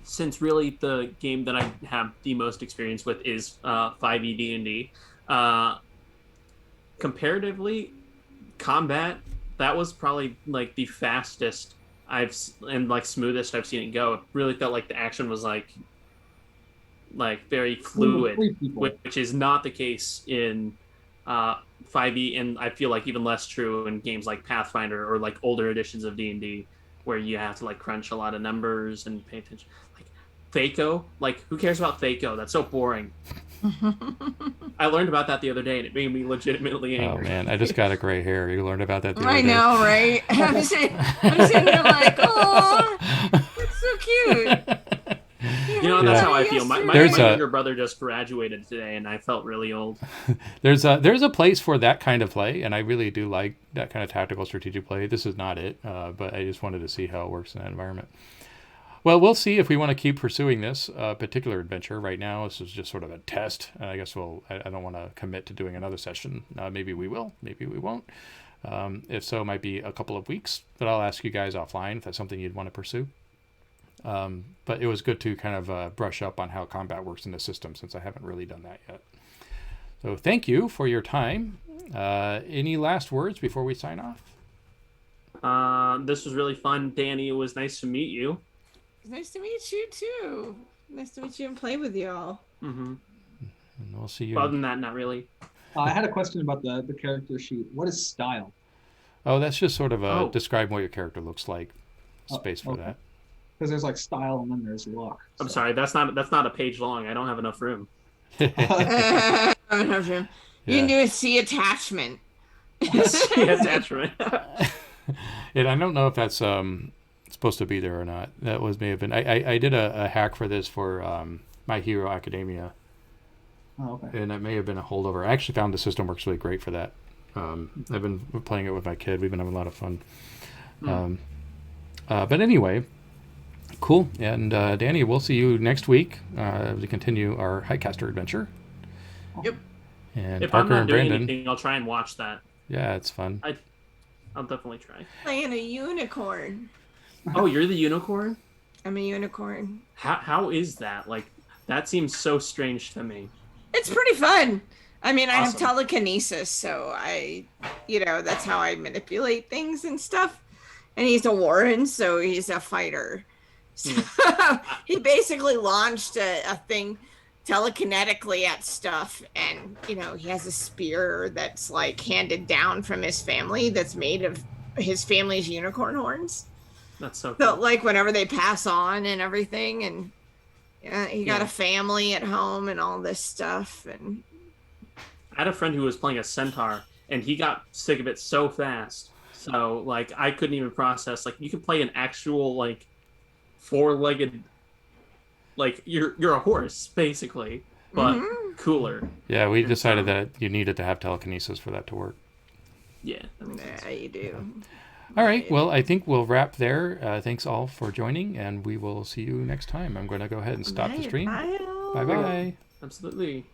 since really the game that I have the most experience with is 5e D&D, comparatively, combat, that was probably like the fastest and like smoothest I've seen it go. It really felt like the action was like like very fluid, Three people. which is not the case in 5e, and I feel like even less true in games like Pathfinder or like older editions of D&D, where you have to like crunch a lot of numbers and pay attention. Like Thaco, like who cares about Thaco? That's so boring. I learned about that the other day, and it made me legitimately Oh angry. man, I just got a gray hair. You learned about that the other I day. know, right? I'm sitting there like, oh, it's so cute. You know, that's Yeah. how I feel. My There's a- younger brother just graduated today, and I felt really old. There's a place for that kind of play, and I really do like that kind of tactical strategic play. This is not it, but I just wanted to see how it works in that environment. Well, we'll see if we want to keep pursuing this particular adventure. Right now, this is just sort of a test. I guess I don't want to commit to doing another session. Maybe we will. Maybe we won't. If so, it might be a couple of weeks. But I'll ask you guys offline if that's something you'd want to pursue. But it was good to kind of brush up on how combat works in the system, since I haven't really done that yet. So thank you for your time. Any last words before we sign off? This was really fun, Danny. It was nice to meet you. Nice to meet you too. Nice to meet you and play with you all. Mm-hmm. And we'll see you. Other than that, not really. I had a question about the character sheet. What is style? Oh, that's just sort of describe what your character looks like. Oh, Space for okay. that. Because there's like style and then there's look. I'm sorry, that's not a page long. I don't have enough room. You Yeah. can do a C attachment. See attachment. And I don't know if that's supposed to be there or not. That may have been. I did a hack for this for My Hero Academia, Oh, okay. and that may have been a holdover. I actually found the system works really great for that. I've been playing it with my kid. We've been having a lot of fun. But anyway, cool. And Danny, we'll see you next week as we continue our Highcaster adventure. Yep. And If Parker I'm not and doing Brandon. anything, I'll try and watch that. Yeah, it's fun. I'll definitely try. Playing a unicorn. Oh, you're the unicorn? I'm a unicorn. How is that? Like, that seems so strange to me. It's pretty fun. I mean, I have Awesome. telekinesis, so that's how I manipulate things and stuff. And he's a Warren, so he's a fighter. So he basically launched a thing telekinetically at stuff, and he has a spear that's like handed down from his family that's made of his family's unicorn horns. That's so So cool. like whenever they pass on and everything, and he got Yeah. a family at home and all this stuff. And I had a friend who was playing a centaur, and he got sick of it so fast. So, like, I couldn't even process. Like, you can play an actual, like, four-legged, like, you're a horse, basically, but cooler. Yeah, we decided that you needed to have telekinesis for that to work. Yeah, that makes sense. yeah, you do. All right. Well, I think we'll wrap there. Thanks all for joining, and we will see you next time. I'm going to go ahead and stop the stream. Bye. Bye-bye. Absolutely.